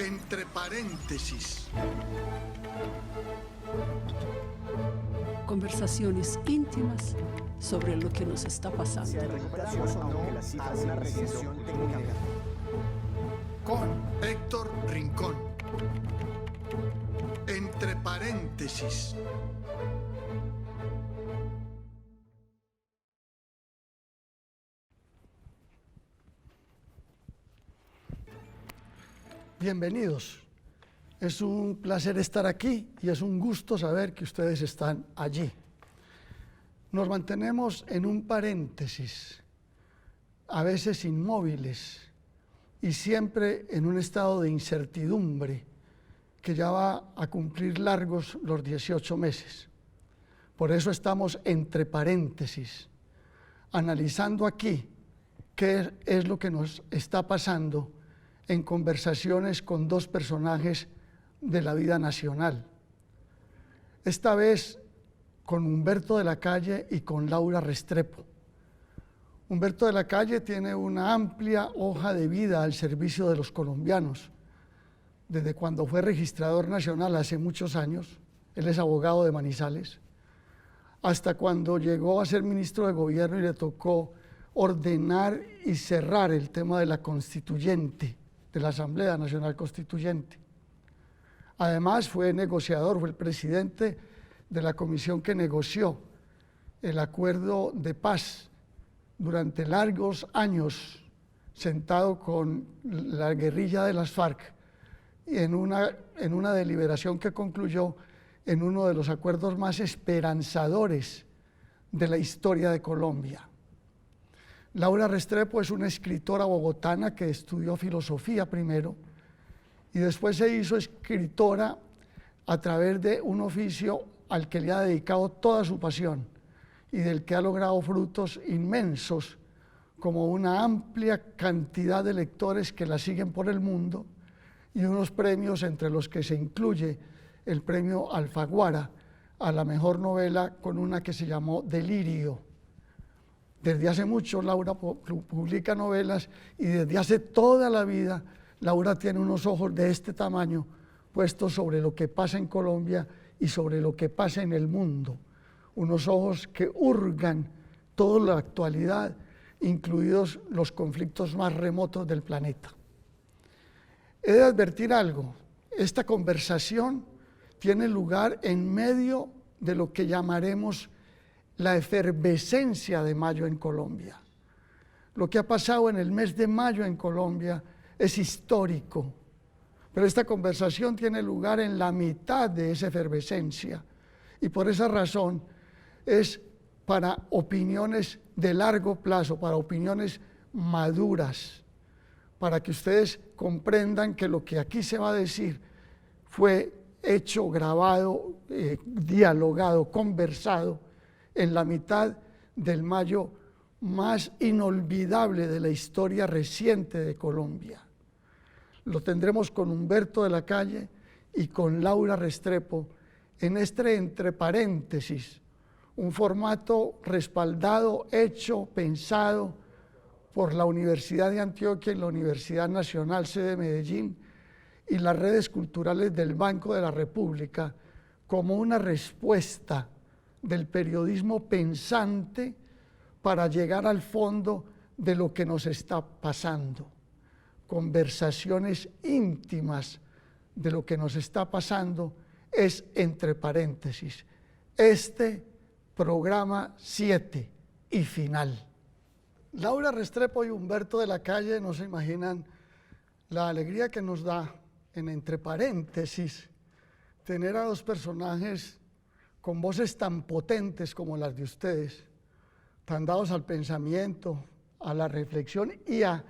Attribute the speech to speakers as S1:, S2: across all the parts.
S1: Entre paréntesis.
S2: Conversaciones íntimas sobre lo que nos está pasando.
S3: Si hay recuperación o no, hace una revisión técnica.
S1: Con Héctor Rincón. Entre paréntesis.
S4: Bienvenidos. Es un placer estar aquí y es un gusto saber que ustedes están allí. Nos mantenemos en un paréntesis, a veces inmóviles y siempre en un estado de incertidumbre que ya va a cumplir largos los 18 meses. Por eso estamos entre paréntesis, analizando aquí qué es lo que nos está pasando en conversaciones con dos personajes de la vida nacional. Esta vez con Humberto de la Calle y con Laura Restrepo. Humberto de la Calle tiene una amplia hoja de vida al servicio de los colombianos. Desde cuando fue registrador nacional hace muchos años, él es abogado de Manizales, hasta cuando llegó a ser ministro de gobierno y le tocó ordenar y cerrar el tema de la constituyente, de la Asamblea Nacional Constituyente. Además fue negociador, fue el presidente de la comisión que negoció el acuerdo de paz durante largos años, sentado con la guerrilla de las FARC, en una deliberación que concluyó en uno de los acuerdos más esperanzadores de la historia de Colombia. Laura Restrepo es una escritora bogotana que estudió filosofía primero y después se hizo escritora a través de un oficio al que le ha dedicado toda su pasión y del que ha logrado frutos inmensos, como una amplia cantidad de lectores que la siguen por el mundo y unos premios entre los que se incluye el premio Alfaguara a la mejor novela con una que se llamó Delirio. Desde hace mucho Laura publica novelas y desde hace toda la vida Laura tiene unos ojos de este tamaño puestos sobre lo que pasa en Colombia y sobre lo que pasa en el mundo. Unos ojos que hurgan toda la actualidad, incluidos los conflictos más remotos del planeta. He de advertir algo, esta conversación tiene lugar en medio de lo que llamaremos la efervescencia de mayo en Colombia. Lo que ha pasado en el mes de mayo en Colombia es histórico, pero esta conversación tiene lugar en la mitad de esa efervescencia y por esa razón es para opiniones de largo plazo, para opiniones maduras, para que ustedes comprendan que lo que aquí se va a decir fue hecho, grabado, dialogado, conversado en la mitad del mayo más inolvidable de la historia reciente de Colombia. Lo tendremos con Humberto de la Calle y con Laura Restrepo en este entre paréntesis, un formato respaldado, hecho, pensado por la Universidad de Antioquia y la Universidad Nacional sede de Medellín y las redes culturales del Banco de la República como una respuesta del periodismo pensante para llegar al fondo de lo que nos está pasando. Conversaciones íntimas de lo que nos está pasando es entre paréntesis. Este programa 7 y final. Laura Restrepo y Humberto de la Calle no se imaginan la alegría que nos da en entre paréntesis tener a dos personajes con voces tan potentes como las de ustedes, tan dados al pensamiento, a la reflexión y a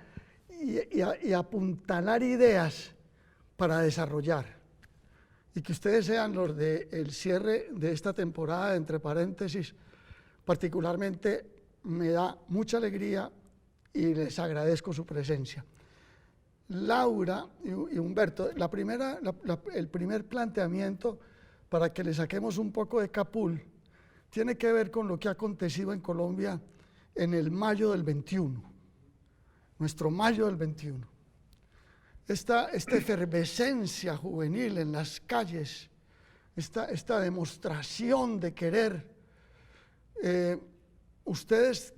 S4: apuntalar ideas para desarrollar. Y que ustedes sean los del cierre de esta temporada de entre paréntesis, particularmente me da mucha alegría y les agradezco su presencia. Laura y Humberto, el primer planteamiento para que le saquemos un poco de capul tiene que ver con lo que ha acontecido en Colombia en el mayo del 21, nuestro mayo del 21. esta efervescencia juvenil en las calles, esta demostración de querer, ustedes,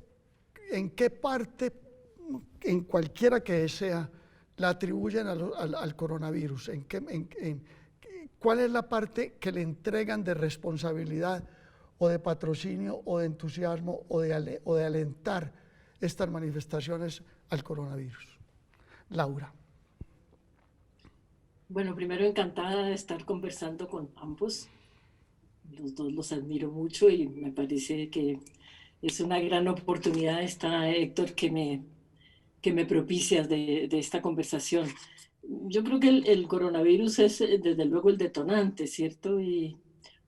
S4: ¿en qué parte, en cualquiera que sea, la atribuyen al coronavirus? ¿Cuál es la parte que le entregan de responsabilidad o de patrocinio o de entusiasmo o de alentar estas manifestaciones al coronavirus? Laura.
S2: Bueno, primero encantada de estar conversando con ambos. Los dos los admiro mucho y me parece que es una gran oportunidad esta, Héctor, que me propicias de esta conversación. Yo creo que el coronavirus es desde luego el detonante, ¿cierto? Y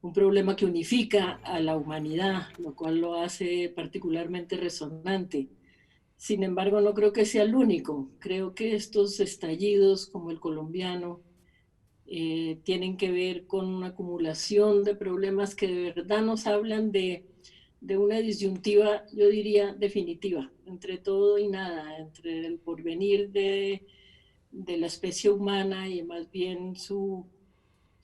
S2: un problema que unifica a la humanidad, lo cual lo hace particularmente resonante. Sin embargo, no creo que sea el único. Creo que estos estallidos, como el colombiano, tienen que ver con una acumulación de problemas que de verdad nos hablan de una disyuntiva, yo diría, definitiva, entre todo y nada, entre el porvenir de la especie humana y más bien su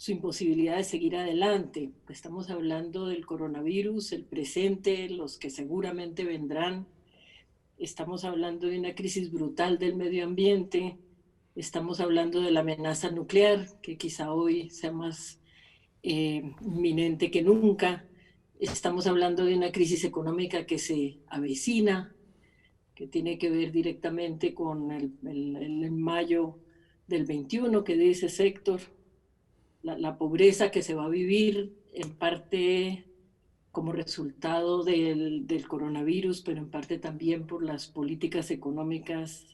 S2: imposibilidad de seguir adelante. Estamos hablando del coronavirus, el presente, los que seguramente vendrán. Estamos hablando de una crisis brutal del medio ambiente. Estamos hablando de la amenaza nuclear, que quizá hoy sea más inminente que nunca. Estamos hablando de una crisis económica que se avecina, que tiene que ver directamente con el mayo del 21, que dice Héctor, la pobreza que se va a vivir en parte como resultado del coronavirus, pero en parte también por las políticas económicas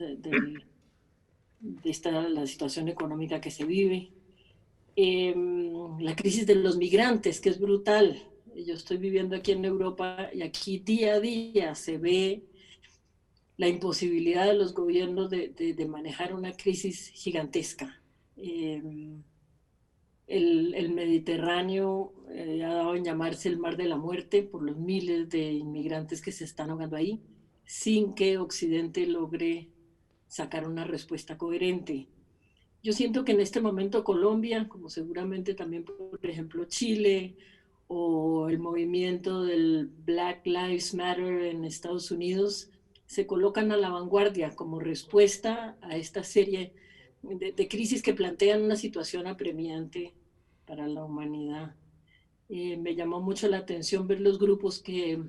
S2: la situación económica que se vive. La crisis de los migrantes, que es brutal. Yo estoy viviendo aquí en Europa y aquí día a día se ve la imposibilidad de los gobiernos de manejar una crisis gigantesca. El Mediterráneo ha dado en llamarse el mar de la muerte por los miles de inmigrantes que se están ahogando ahí, sin que Occidente logre sacar una respuesta coherente. Yo siento que en este momento Colombia, como seguramente también, por ejemplo, Chile o el movimiento del Black Lives Matter en Estados Unidos, se colocan a la vanguardia como respuesta a esta serie de crisis que plantean una situación apremiante para la humanidad. Me llamó mucho la atención ver los grupos que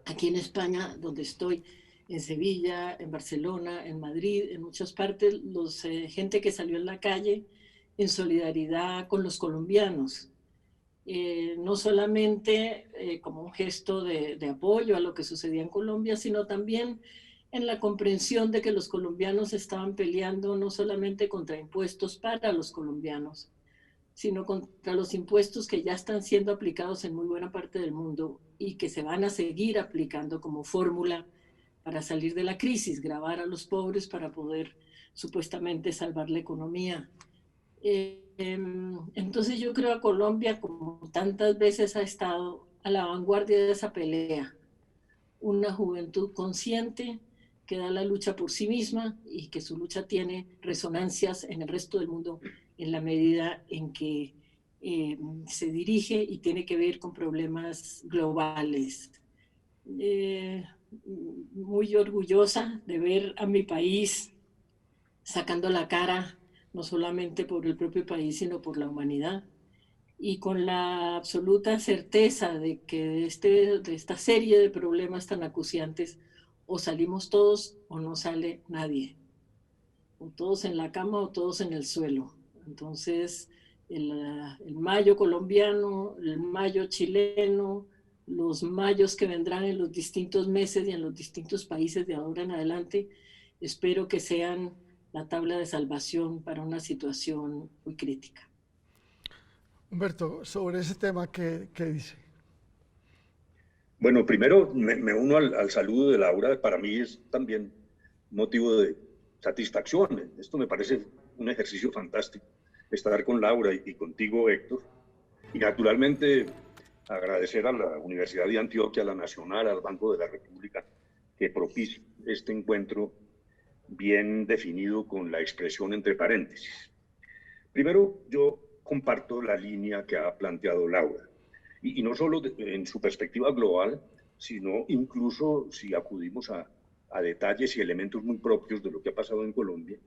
S2: aquí en España, donde estoy, en Sevilla, en Barcelona, en Madrid, en muchas partes, gente que salió en la calle en solidaridad con los colombianos. No solamente como un gesto de apoyo a lo que sucedía en Colombia, sino también en la comprensión de que los colombianos estaban peleando no solamente contra impuestos para los colombianos, sino contra los impuestos que ya están siendo aplicados en muy buena parte del mundo y que se van a seguir aplicando como fórmula para salir de la crisis, gravar a los pobres para poder supuestamente salvar la economía. Entonces yo creo que Colombia, como tantas veces ha estado a la vanguardia de esa pelea, una juventud consciente que da la lucha por sí misma y que su lucha tiene resonancias en el resto del mundo en la medida en que se dirige y tiene que ver con problemas globales. Muy orgullosa de ver a mi país sacando la cara, no solamente por el propio país, sino por la humanidad, y con la absoluta certeza de que de esta serie de problemas tan acuciantes, o salimos todos o no sale nadie, o todos en la cama o todos en el suelo. Entonces, el mayo colombiano, el mayo chileno, los mayos que vendrán en los distintos meses y en los distintos países de ahora en adelante, espero que sean la tabla de salvación para una situación muy crítica.
S4: Humberto, sobre ese tema, ¿qué dice?
S5: Bueno, primero me uno al saludo de Laura. Para mí es también motivo de satisfacción. Esto me parece un ejercicio fantástico, estar con Laura y contigo, Héctor. Y naturalmente agradecer a la Universidad de Antioquia, a la Nacional, al Banco de la República, que propicie este encuentro bien definido con la expresión entre paréntesis. Primero, yo comparto la línea que ha planteado Laura, y no solo en su perspectiva global, sino incluso si acudimos a detalles y elementos muy propios de lo que ha pasado en Colombia,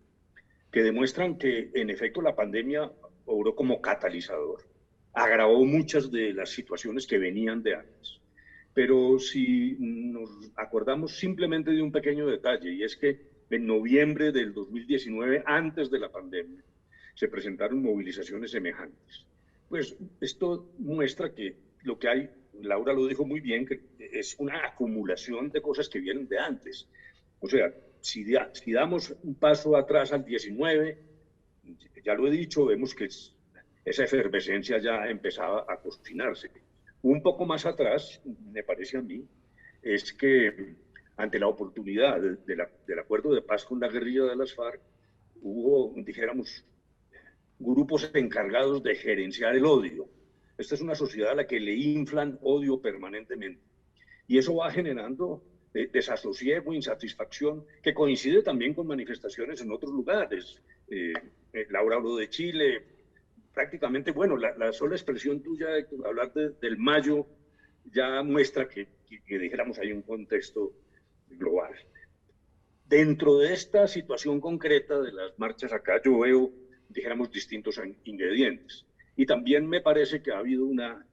S5: que demuestran que en efecto la pandemia obró como catalizador, agravó muchas de las situaciones que venían de antes. Pero si nos acordamos simplemente de un pequeño detalle, y es que en noviembre del 2019, antes de la pandemia, se presentaron movilizaciones semejantes. Pues esto muestra que lo que hay, Laura lo dijo muy bien, que es una acumulación de cosas que vienen de antes. O sea, si damos un paso atrás al 19, ya lo he dicho, vemos que esa efervescencia ya empezaba a cocinarse. Un poco más atrás, me parece a mí, es que ante la oportunidad del acuerdo de paz con la guerrilla de las FARC, hubo, dijéramos, grupos encargados de gerenciar el odio. Esta es una sociedad a la que le inflan odio permanentemente. Y eso va generando desasosiego, insatisfacción, que coincide también con manifestaciones en otros lugares. Laura habló de Chile. Prácticamente, bueno, la sola expresión tuya de hablar del mayo ya muestra que dijéramos, hay un contexto global. Dentro de esta situación concreta de las marchas acá, yo veo, dijéramos, distintos ingredientes. Y también me parece que ha habido una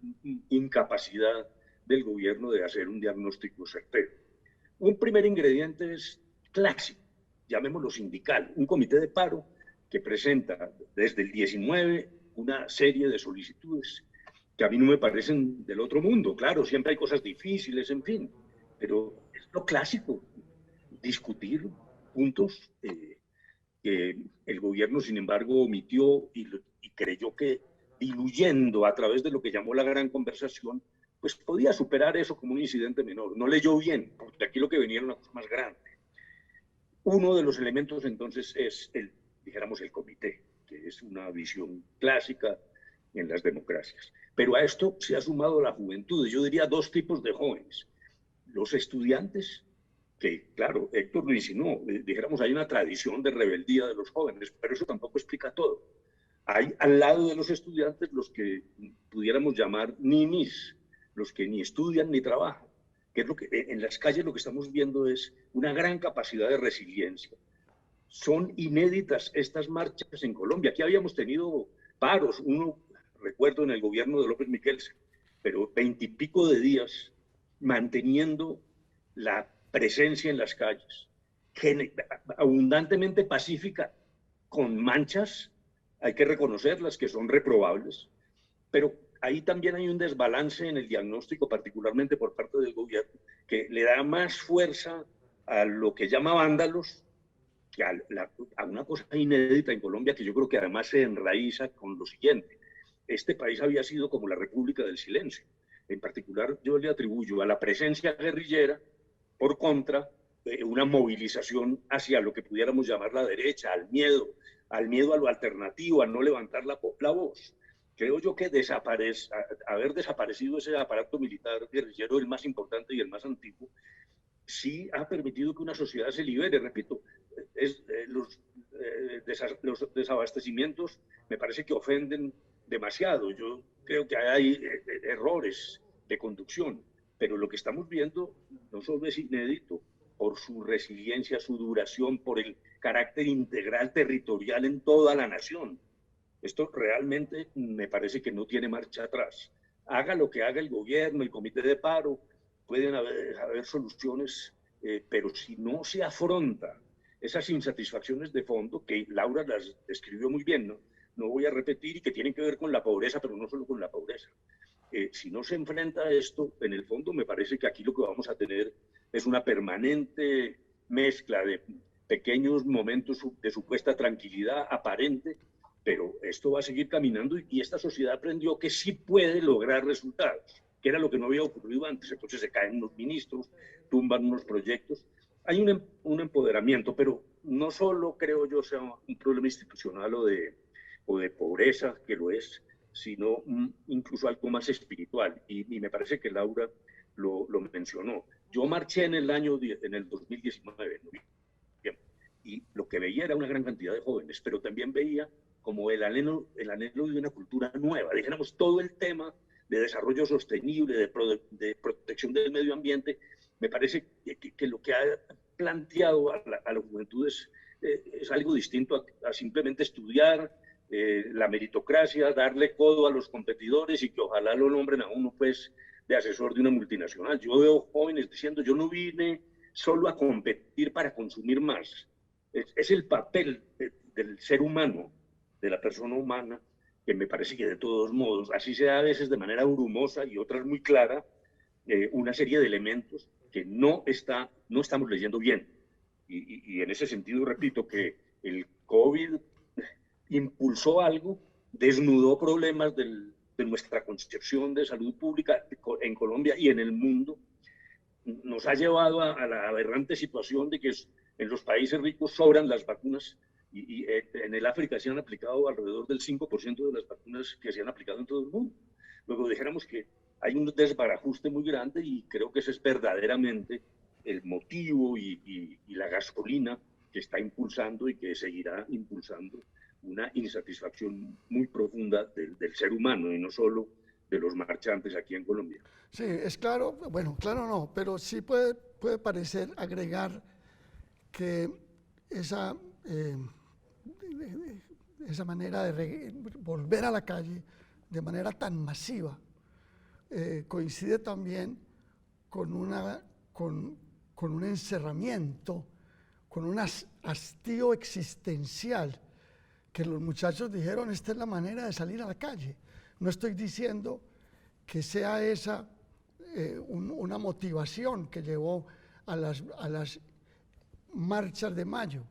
S5: incapacidad del gobierno de hacer un diagnóstico certero. Un primer ingrediente es clásico, llamémoslo sindical, un comité de paro que presenta desde el 19 una serie de solicitudes que a mí no me parecen del otro mundo. Claro, siempre hay cosas difíciles, en fin, pero es lo clásico, discutir puntos que el gobierno, sin embargo, omitió y creyó que diluyendo a través de lo que llamó la gran conversación, pues podía superar eso como un incidente menor. No leyó bien, porque aquí lo que venía era una cosa más grande. Uno de los elementos entonces es dijéramos, el comité, que es una visión clásica en las democracias. Pero a esto se ha sumado la juventud. Yo diría dos tipos de jóvenes. Los estudiantes, que claro, Héctor lo insinuó, dijéramos, hay una tradición de rebeldía de los jóvenes, pero eso tampoco explica todo. Hay al lado de los estudiantes los que pudiéramos llamar ninis, los que ni estudian ni trabajan, que es lo que en las calles lo que estamos viendo es una gran capacidad de resiliencia. Son inéditas estas marchas en Colombia. Aquí habíamos tenido paros, uno recuerdo en el gobierno de López Miquelsen, pero 20 y pico de días manteniendo la presencia en las calles, abundantemente pacífica, con manchas, hay que reconocerlas, que son reprobables, pero ahí también hay un desbalance en el diagnóstico, particularmente por parte del gobierno, que le da más fuerza a lo que llama vándalos que a una cosa inédita en Colombia, que yo creo que además se enraiza con lo siguiente. Este país había sido como la República del Silencio. En particular, yo le atribuyo a la presencia guerrillera, por contra, una movilización hacia lo que pudiéramos llamar la derecha, al miedo a lo alternativo, a no levantar la voz. Creo yo que haber desaparecido ese aparato militar guerrillero, el más importante y el más antiguo, sí ha permitido que una sociedad se libere. Repito, los desabastecimientos me parece que ofenden demasiado. Yo creo que hay errores de conducción, pero lo que estamos viendo no solo es inédito por su resiliencia, su duración, por el carácter integral territorial en toda la nación. Esto realmente me parece que no tiene marcha atrás. Haga lo que haga el gobierno, el comité de paro, pueden haber soluciones, pero si no se afronta esas insatisfacciones de fondo, que Laura las describió muy bien, no voy a repetir, y que tienen que ver con la pobreza, pero no solo con la pobreza. Si no se enfrenta a esto, en el fondo me parece que aquí lo que vamos a tener es una permanente mezcla de pequeños momentos de supuesta tranquilidad aparente, pero esto va a seguir caminando y esta sociedad aprendió que sí puede lograr resultados, que era lo que no había ocurrido antes. Entonces se caen los ministros, tumban unos proyectos. Hay un empoderamiento, pero no solo creo yo sea un problema institucional o de pobreza, que lo es, sino incluso algo más espiritual. Y me parece que Laura lo mencionó. Yo marché en el 2019, y lo que veía era una gran cantidad de jóvenes, pero también veía como el anhelo de una cultura nueva, dijéramos, todo el tema de desarrollo sostenible, de protección del medio ambiente. Me parece que lo que ha planteado a la juventud es algo distinto a simplemente estudiar la meritocracia, darle codo a los competidores y que ojalá lo nombren a uno pues de asesor de una multinacional. Yo veo jóvenes diciendo, yo no vine solo a competir para consumir más. Es el papel del ser humano, de la persona humana, que me parece que de todos modos, así sea a veces de manera brumosa y otras muy clara, una serie de elementos que no estamos leyendo bien. Y en ese sentido, repito, que el COVID impulsó algo, desnudó problemas de nuestra concepción de salud pública en Colombia y en el mundo, nos ha llevado a la aberrante situación de que en los países ricos sobran las vacunas y en el África se han aplicado alrededor del 5% de las vacunas que se han aplicado en todo el mundo. Luego dijéramos que hay un desbarajuste muy grande y creo que ese es verdaderamente el motivo y la gasolina que está impulsando y que seguirá impulsando una insatisfacción muy profunda del ser humano y no solo de los marchantes aquí en Colombia.
S4: Sí, es claro, bueno, claro no, pero sí puede parecer agregar que esa manera de volver a la calle de manera tan masiva coincide también con un encerramiento, con un hastío existencial, que los muchachos dijeron, esta es la manera de salir a la calle. No estoy diciendo que sea esa una motivación que llevó a las marchas de mayo,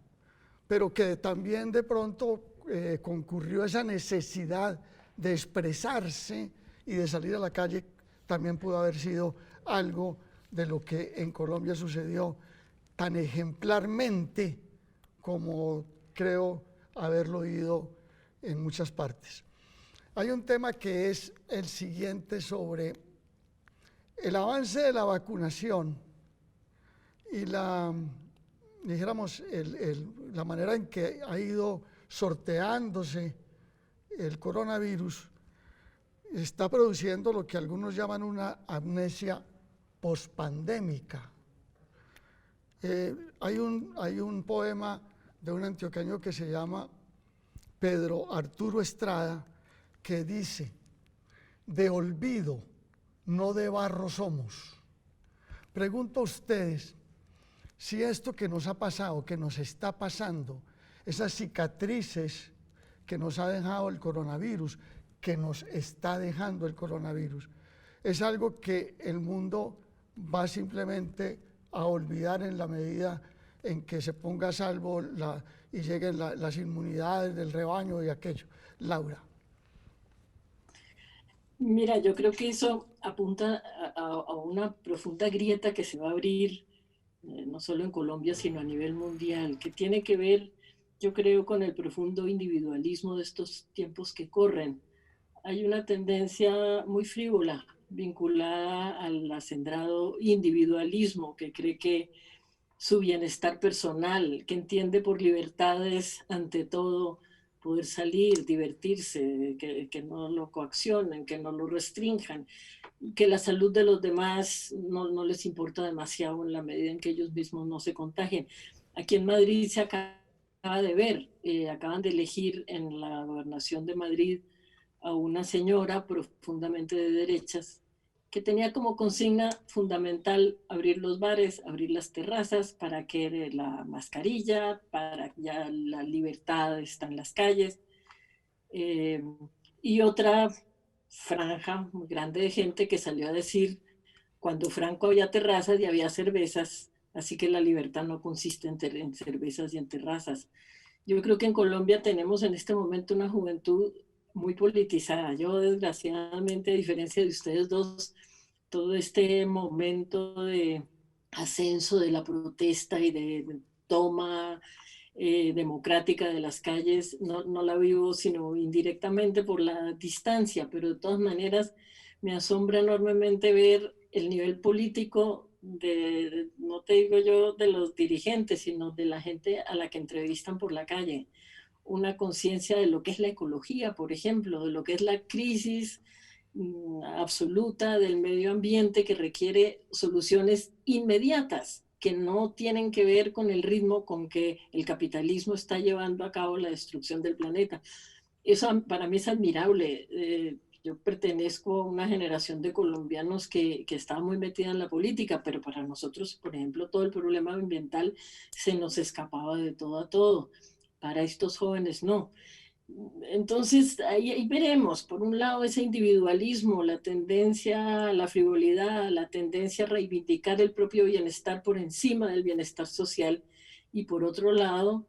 S4: pero que también de pronto concurrió esa necesidad de expresarse y de salir a la calle, también pudo haber sido algo de lo que en Colombia sucedió tan ejemplarmente como creo haberlo oído en muchas partes. Hay un tema que es el siguiente sobre el avance de la vacunación y la manera en que ha ido sorteándose el coronavirus está produciendo lo que algunos llaman una amnesia pospandémica. Hay un poema de un antioqueño que se llama Pedro Arturo Estrada, que dice, de olvido, no de barro somos. Pregunto a ustedes si esto que nos ha pasado, que nos está pasando, esas cicatrices que nos ha dejado el coronavirus, que nos está dejando el coronavirus, es algo que el mundo va simplemente a olvidar en la medida en que se ponga a salvo y lleguen las inmunidades del rebaño y aquello. Laura.
S2: Mira, yo creo que eso apunta a una profunda grieta que se va a abrir, no solo en Colombia, sino a nivel mundial, que tiene que ver, yo creo, con el profundo individualismo de estos tiempos que corren. Hay una tendencia muy frívola vinculada al acendrado individualismo que cree que su bienestar personal, que entiende por libertades ante todo poder salir, divertirse, que no lo coaccionen, que no lo restrinjan, que la salud de los demás no les importa demasiado en la medida en que ellos mismos no se contagien. Aquí en Madrid se acaba de ver, acaban de elegir en la gobernación de Madrid a una señora profundamente de derechas que tenía como consigna fundamental abrir los bares, abrir las terrazas, para que la mascarilla, para ya la libertad está en las calles. Y otra franja muy grande de gente que salió a decir, cuando Franco había terrazas y había cervezas, así que la libertad no consiste en cervezas y en terrazas. Yo creo que en Colombia tenemos en este momento una juventud muy politizada. Yo, desgraciadamente, a diferencia de ustedes dos, todo este momento de ascenso de la protesta y de toma democrática de las calles, no la vivo sino indirectamente por la distancia, pero de todas maneras me asombra enormemente ver el nivel político no te digo yo de los dirigentes, sino de la gente a la que entrevistan por la calle. Una conciencia de lo que es la ecología, por ejemplo, de lo que es la crisis absoluta del medio ambiente que requiere soluciones inmediatas, que no tienen que ver con el ritmo con que el capitalismo está llevando a cabo la destrucción del planeta. Eso para mí es admirable. Yo pertenezco a una generación de colombianos que estaba muy metida en la política, pero para nosotros, por ejemplo, todo el problema ambiental se nos escapaba de todo a todo. Para estos jóvenes no. Entonces, ahí veremos, por un lado, ese individualismo, la tendencia a la frivolidad, la tendencia a reivindicar el propio bienestar por encima del bienestar social, y por otro lado,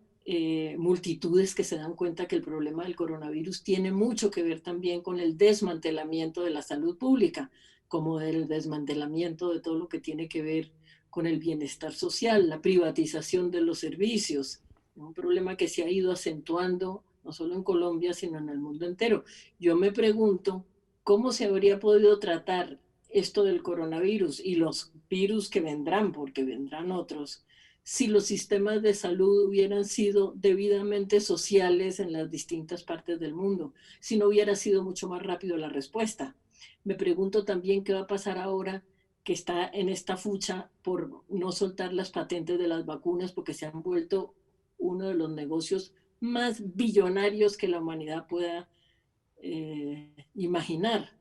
S2: multitudes que se dan cuenta que el problema del coronavirus tiene mucho que ver también con el desmantelamiento de la salud pública, como del desmantelamiento de todo lo que tiene que ver con el bienestar social, la privatización de los servicios, un problema que se ha ido acentuando no solo en Colombia, sino en el mundo entero. Yo me pregunto cómo se habría podido tratar esto del coronavirus y los virus que vendrán, porque vendrán otros, si los sistemas de salud hubieran sido debidamente sociales en las distintas partes del mundo, si no hubiera sido mucho más rápido la respuesta. Me pregunto también qué va a pasar ahora que está en esta fucha por no soltar las patentes de las vacunas, porque se han vuelto uno de los negocios más billonarios que la humanidad pueda imaginar.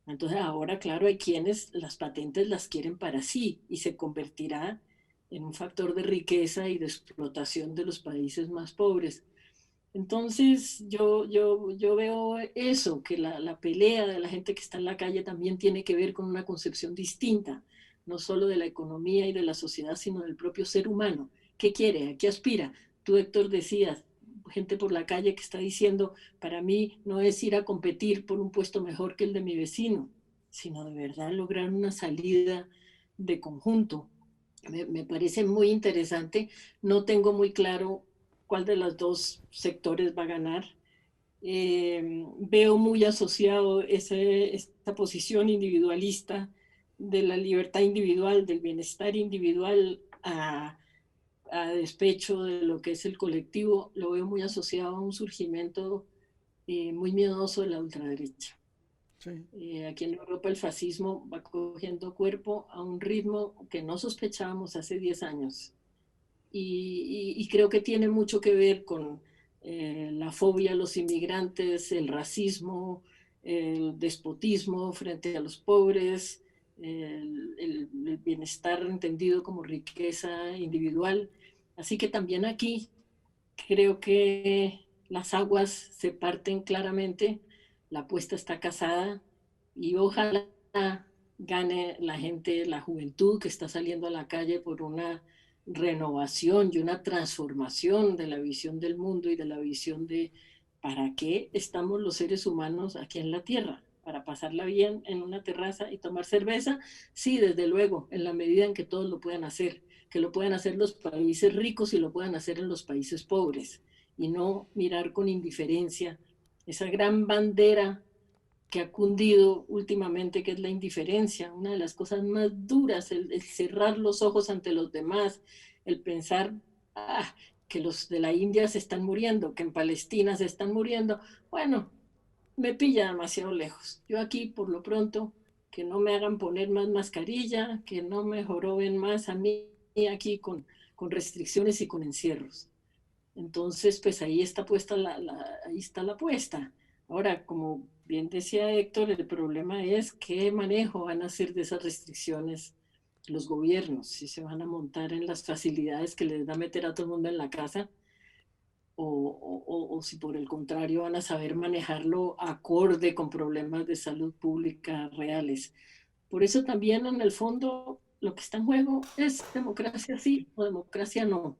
S2: Entonces ahora, claro, hay quienes las patentes las quieren para sí y se convertirá en un factor de riqueza y de explotación de los países más pobres. Entonces yo veo eso, que la pelea de la gente que está en la calle también tiene que ver con una concepción distinta, no solo de la economía y de la sociedad, sino del propio ser humano. ¿Qué quiere? ¿A qué aspira? Tú, Héctor, decías, gente por la calle que está diciendo, para mí no es ir a competir por un puesto mejor que el de mi vecino, sino de verdad lograr una salida de conjunto. Me parece muy interesante. No tengo muy claro cuál de los dos sectores va a ganar. Veo muy asociado esta posición individualista de la libertad individual, del bienestar individual a despecho de lo que es el colectivo. Lo veo muy asociado a un surgimiento muy miedoso de la ultraderecha. Sí. Aquí en Europa el fascismo va cogiendo cuerpo a un ritmo que no sospechábamos hace 10 años. Y creo que tiene mucho que ver con la fobia a los inmigrantes, el racismo, el despotismo frente a los pobres, el bienestar entendido como riqueza individual. Así que también aquí creo que las aguas se parten claramente, la apuesta está casada y ojalá gane la gente, la juventud que está saliendo a la calle por una renovación y una transformación de la visión del mundo y de la visión de para qué estamos los seres humanos aquí en la Tierra. Para pasarla bien en una terraza y tomar cerveza, sí, desde luego, en la medida en que todos lo puedan hacer, que lo puedan hacer los países ricos y lo puedan hacer en los países pobres, y no mirar con indiferencia esa gran bandera que ha cundido últimamente, que es la indiferencia, una de las cosas más duras, el cerrar los ojos ante los demás, el pensar que los de la India se están muriendo, que en Palestina se están muriendo. Bueno, me pilla demasiado lejos. Yo aquí, por lo pronto, que no me hagan poner más mascarilla, que no me joroben más a mí aquí con restricciones y con encierros. Entonces, pues ahí está puesta ahí está la apuesta. Ahora, como bien decía Héctor, el problema es qué manejo van a hacer de esas restricciones los gobiernos, si se van a montar en las facilidades que les da meter a todo el mundo en la casa, o si por el contrario van a saber manejarlo acorde con problemas de salud pública reales. Por eso también en el fondo lo que está en juego es democracia sí o democracia no.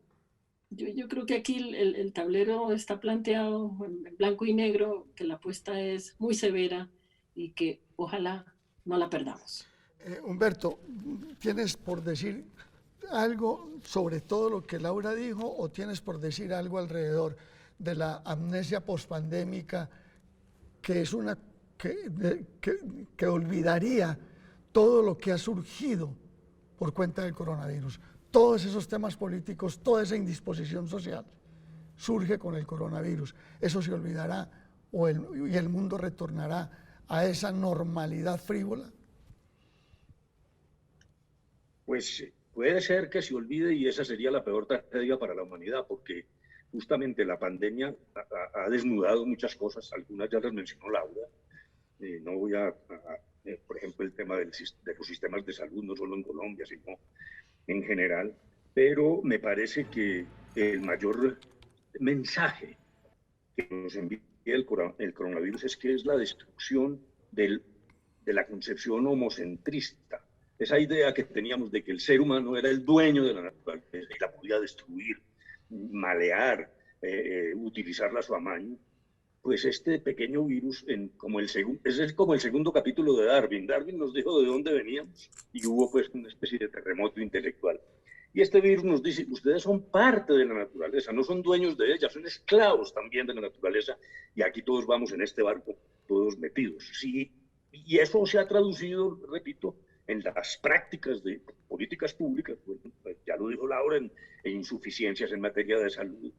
S2: Yo creo que aquí el tablero está planteado en blanco y negro, que la apuesta es muy severa y que ojalá no la perdamos.
S4: Humberto, ¿tienes por decir algo sobre todo lo que Laura dijo o tienes por decir algo alrededor de la amnesia pospandémica, que es una que olvidaría todo lo que ha surgido por cuenta del coronavirus. Todos esos temas políticos, toda esa indisposición social surge con el coronavirus. Eso se olvidará y el mundo retornará a esa normalidad frívola.
S5: Pues puede ser que se olvide y esa sería la peor tragedia para la humanidad, porque justamente la pandemia ha desnudado muchas cosas, algunas ya las mencionó Laura. No voy por ejemplo, el tema de los sistemas de salud, no solo en Colombia, sino en general, pero me parece que el mayor mensaje que nos envía el coronavirus es que es la destrucción de la concepción homocentrista. Esa idea que teníamos de que el ser humano era el dueño de la naturaleza y la podía destruir, malear, utilizarla a su amaño, pues este pequeño virus, es como el segundo capítulo de Darwin. Darwin nos dijo de dónde veníamos y hubo pues una especie de terremoto intelectual. Y este virus nos dice, ustedes son parte de la naturaleza, no son dueños de ella, son esclavos también de la naturaleza, y aquí todos vamos en este barco, todos metidos. Sí, y eso se ha traducido, repito, en las prácticas de políticas públicas, pues, ya lo dijo Laura, en insuficiencias en materia de salud.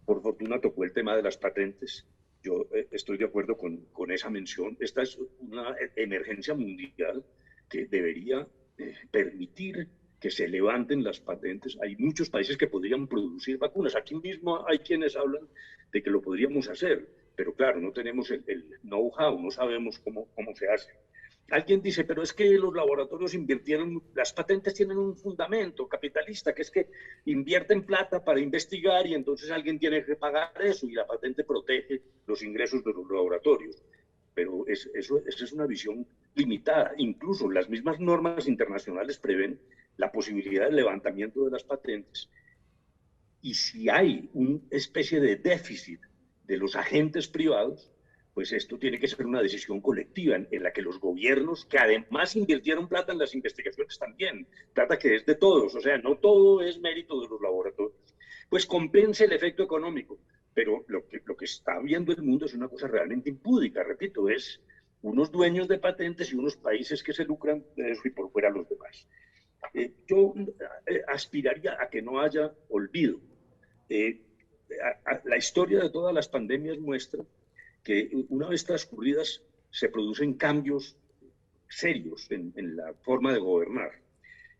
S5: Por fortuna tocó el tema de las patentes. Yo estoy de acuerdo con esa mención. Esta es una emergencia mundial que debería permitir que se levanten las patentes. Hay muchos países que podrían producir vacunas. Aquí mismo hay quienes hablan de que lo podríamos hacer, pero claro, no tenemos el know-how, no sabemos cómo se hace. Alguien dice, pero es que los laboratorios invirtieron, las patentes tienen un fundamento capitalista, que es que invierten plata para investigar y entonces alguien tiene que pagar eso y la patente protege los ingresos de los laboratorios. Pero esa es una visión limitada. Incluso las mismas normas internacionales prevén la posibilidad del levantamiento de las patentes. Y si hay una especie de déficit de los agentes privados, pues esto tiene que ser una decisión colectiva en la que los gobiernos, que además invirtieron plata en las investigaciones también, plata que es de todos, o sea, no todo es mérito de los laboratorios, pues compense el efecto económico. Pero lo que está viendo el mundo es una cosa realmente impúdica, repito, es unos dueños de patentes y unos países que se lucran de eso y por fuera los demás. Yo aspiraría a que no haya olvido. La historia de todas las pandemias muestra que una vez transcurridas se producen cambios serios en la forma de gobernar.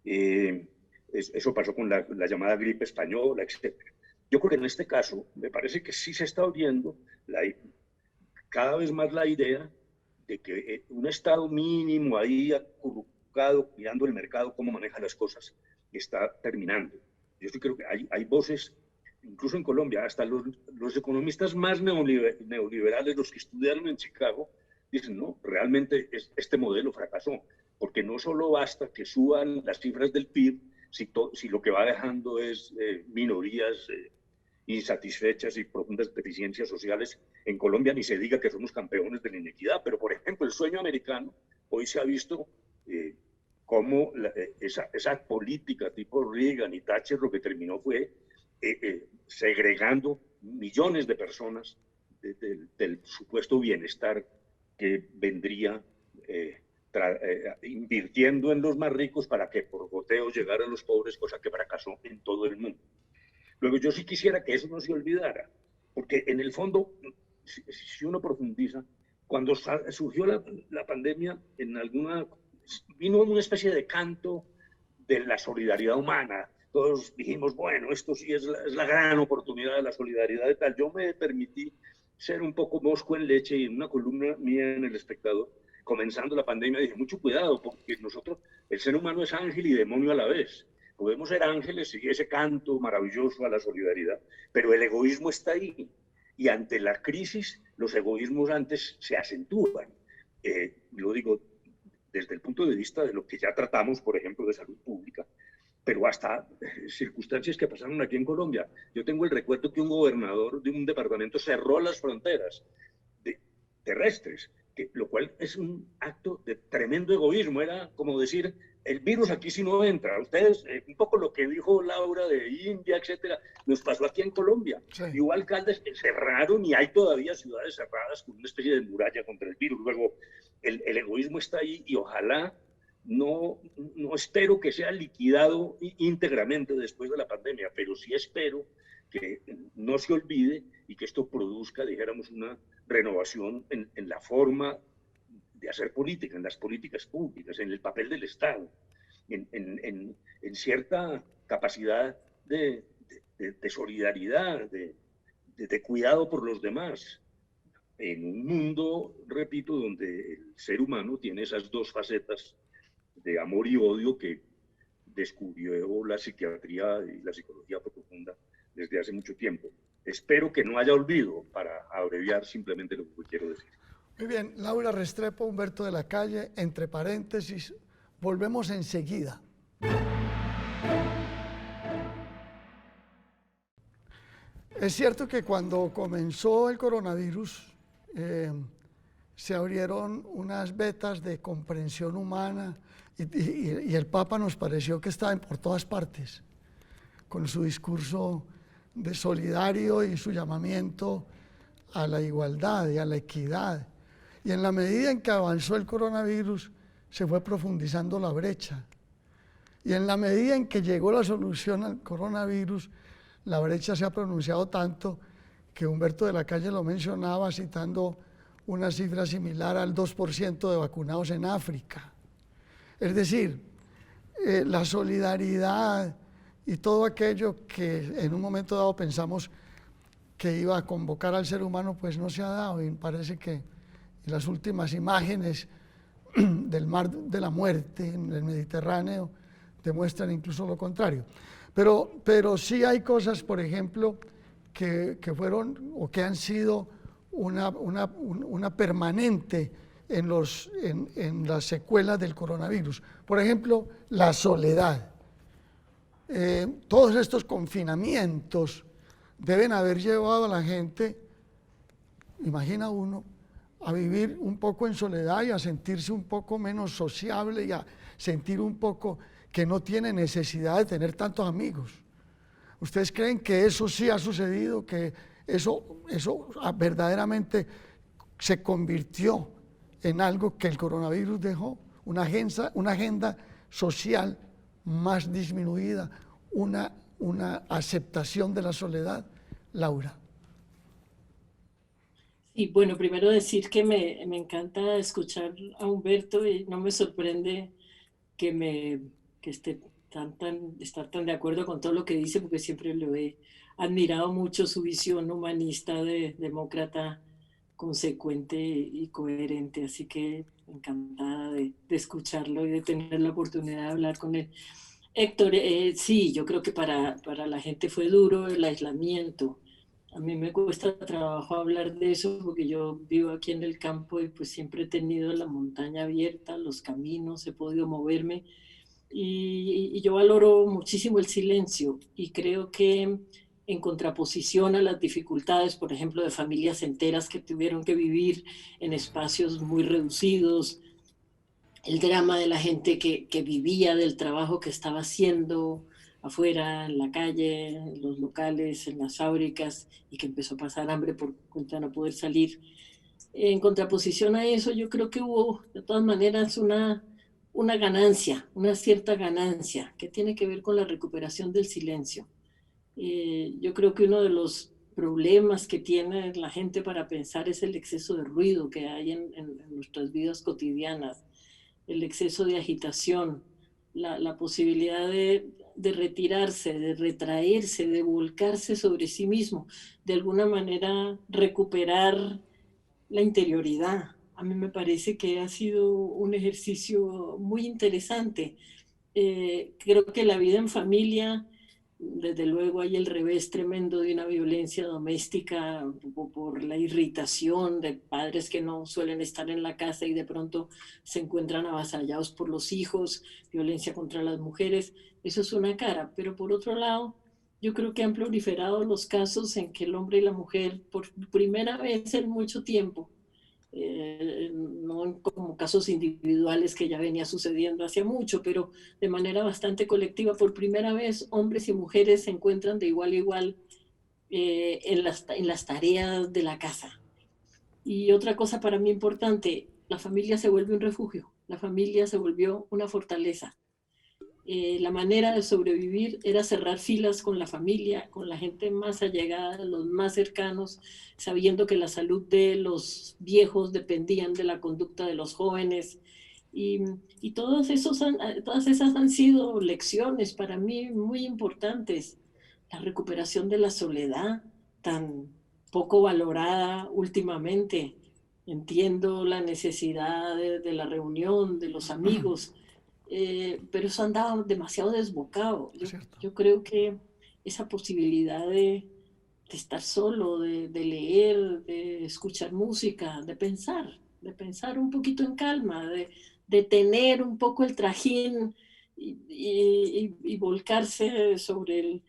S5: Eso pasó con la llamada gripe española, etc. Yo creo que en este caso me parece que sí se está abriendo cada vez más la idea de que un Estado mínimo ahí acurrucado, mirando el mercado, cómo maneja las cosas, está terminando. Yo sí creo que hay voces, incluso en Colombia, hasta los economistas más neoliberales, los que estudiaron en Chicago, dicen, no, realmente este modelo fracasó, porque no solo basta que suban las cifras del PIB, si lo que va dejando es minorías insatisfechas y profundas deficiencias sociales. En Colombia ni se diga que somos campeones de la inequidad, pero por ejemplo el sueño americano, hoy se ha visto cómo esa política tipo Reagan y Thatcher lo que terminó fue segregando millones de personas del supuesto bienestar que vendría invirtiendo en los más ricos para que por goteo llegara a los pobres, cosa que fracasó en todo el mundo. Luego yo sí quisiera que eso no se olvidara, porque en el fondo, si uno profundiza, cuando surgió la pandemia, vino una especie de canto de la solidaridad humana. Todos dijimos, bueno, esto sí es la gran oportunidad de la solidaridad y tal. Yo me permití ser un poco mosco en leche y en una columna mía en El Espectador, comenzando la pandemia, dije, mucho cuidado, porque nosotros, el ser humano es ángel y demonio a la vez. Podemos ser ángeles y ese canto maravilloso a la solidaridad, pero el egoísmo está ahí. Y ante la crisis, los egoísmos antes se acentúan. Lo digo desde el punto de vista de lo que ya tratamos, por ejemplo, de salud pública, pero hasta circunstancias que pasaron aquí en Colombia. Yo tengo el recuerdo que un gobernador de un departamento cerró las fronteras terrestres, lo cual es un acto de tremendo egoísmo. Era como decir, el virus aquí sí no entra. Ustedes, un poco lo que dijo Laura de India, etcétera, nos pasó aquí en Colombia. Sí. Y hubo alcaldes que cerraron y hay todavía ciudades cerradas con una especie de muralla contra el virus. Luego, el egoísmo está ahí y ojalá no espero que sea liquidado íntegramente después de la pandemia, pero sí espero que no se olvide y que esto produzca, dijéramos, una renovación en la forma de hacer política, en las políticas públicas, en el papel del Estado, en cierta capacidad de solidaridad, de cuidado por los demás, en un mundo, repito, donde el ser humano tiene esas dos facetas de amor y odio que descubrió la psiquiatría y la psicología profunda desde hace mucho tiempo. Espero que no haya olvido, para abreviar simplemente lo que quiero decir.
S4: Muy bien, Laura Restrepo, Humberto de la Calle, entre paréntesis, volvemos enseguida. Es cierto que cuando comenzó el coronavirus, se abrieron unas vetas de comprensión humana y el Papa nos pareció que estaba por todas partes, con su discurso de solidario y su llamamiento a la igualdad y a la equidad. Y en la medida en que avanzó el coronavirus, se fue profundizando la brecha. Y en la medida en que llegó la solución al coronavirus, la brecha se ha pronunciado tanto que Humberto de la Calle lo mencionaba citando una cifra similar al 2% de vacunados en África. Es decir, la solidaridad y todo aquello que en un momento dado pensamos que iba a convocar al ser humano, pues no se ha dado, y parece que las últimas imágenes del mar de la muerte en el Mediterráneo demuestran incluso lo contrario. Pero sí hay cosas, por ejemplo, que fueron o que han sido una permanente en las secuelas del coronavirus. Por ejemplo, la soledad. Todos estos confinamientos deben haber llevado a la gente, imagina uno, a vivir un poco en soledad y a sentirse un poco menos sociable y a sentir un poco que no tiene necesidad de tener tantos amigos. ¿Ustedes creen que eso sí ha sucedido, que eso verdaderamente se convirtió en algo que el coronavirus dejó? Una agenda social más disminuida, una aceptación de la soledad. Laura.
S2: Y bueno, primero decir que me encanta escuchar a Humberto y no me sorprende que esté estar tan de acuerdo con todo lo que dice, porque siempre lo he admirado mucho, su visión humanista de demócrata consecuente y coherente, así que encantada de escucharlo y de tener la oportunidad de hablar con él. Héctor, sí, yo creo que para la gente fue duro el aislamiento. A mí me cuesta trabajo hablar de eso porque yo vivo aquí en el campo y pues siempre he tenido la montaña abierta, los caminos, he podido moverme y yo valoro muchísimo el silencio y creo que en contraposición a las dificultades, por ejemplo, de familias enteras que tuvieron que vivir en espacios muy reducidos, el drama de la gente que vivía del trabajo que estaba haciendo afuera, en la calle, en los locales, en las fábricas, y que empezó a pasar hambre por cuenta de no poder salir. En contraposición a eso, yo creo que hubo, de todas maneras, una ganancia, una cierta ganancia, que tiene que ver con la recuperación del silencio. Yo creo que uno de los problemas que tiene la gente para pensar es el exceso de ruido que hay en nuestras vidas cotidianas, el exceso de agitación, la posibilidad de retirarse, de retraerse, de volcarse sobre sí mismo, de alguna manera recuperar la interioridad. A mí me parece que ha sido un ejercicio muy interesante. Creo que la vida en familia, desde luego hay el revés tremendo de una violencia doméstica por la irritación de padres que no suelen estar en la casa y de pronto se encuentran avasallados por los hijos, violencia contra las mujeres, eso es una cara. Pero por otro lado, yo creo que han proliferado los casos en que el hombre y la mujer, por primera vez en mucho tiempo, no como casos individuales que ya venía sucediendo hace mucho, pero de manera bastante colectiva, por primera vez hombres y mujeres se encuentran de igual a igual en las tareas de la casa. Y otra cosa para mí importante, la familia se vuelve un refugio. la familia se volvió una fortaleza. La manera de sobrevivir era cerrar filas con la familia, con la gente más allegada, los más cercanos, sabiendo que la salud de los viejos dependían de la conducta de los jóvenes. Y todas esas han sido lecciones para mí muy importantes. La recuperación de la soledad, tan poco valorada últimamente. Entiendo la necesidad de la reunión, de los amigos, pero eso andaba demasiado desbocado. Yo creo que esa posibilidad de estar solo, de leer, de escuchar música, de pensar un poquito en calma, de tener un poco el trajín y volcarse sobre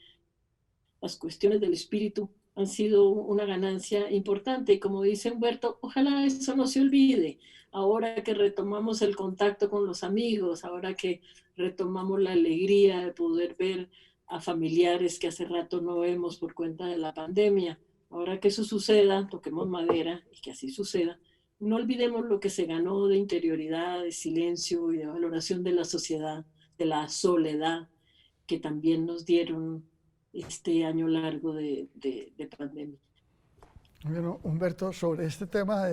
S2: las cuestiones del espíritu, han sido una ganancia importante. Y como dice Humberto, ojalá eso no se olvide. Ahora que retomamos el contacto con los amigos, ahora que retomamos la alegría de poder ver a familiares que hace rato no vemos por cuenta de la pandemia, ahora que eso suceda, toquemos madera y que así suceda, no olvidemos lo que se ganó de interioridad, de silencio y de valoración de la sociedad, de la soledad que también nos dieron este año largo de pandemia.
S4: Bueno, Humberto, sobre este tema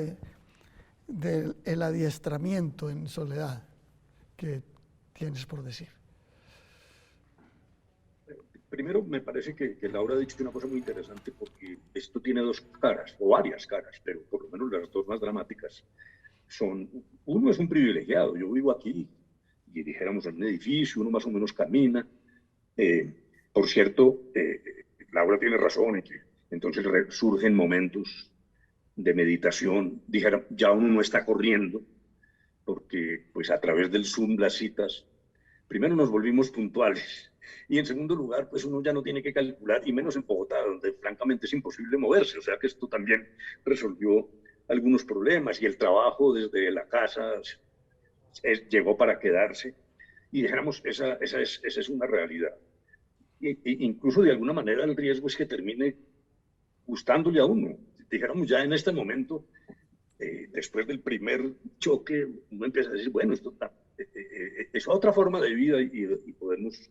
S4: del adiestramiento en soledad, ¿qué tienes por decir?
S5: Primero, me parece que Laura ha dicho una cosa muy interesante, porque esto tiene dos caras, o varias caras, pero por lo menos las dos más dramáticas son: uno es un privilegiado, yo vivo aquí, y dijéramos en un edificio, uno más o menos camina. Por cierto, Laura tiene razón en que entonces surgen momentos de meditación. Dijera, ya uno no está corriendo, porque pues a través del Zoom, las citas, primero nos volvimos puntuales, y en segundo lugar, pues uno ya no tiene que calcular, y menos en Bogotá, donde francamente es imposible moverse. O sea que esto también resolvió algunos problemas, y el trabajo desde la casa llegó para quedarse. Y dijéramos, esa es una realidad. Incluso de alguna manera el riesgo es que termine gustándole a uno. Dijéramos, ya en este momento, después del primer choque, uno empieza a decir, bueno, esto es otra forma de vida, y podemos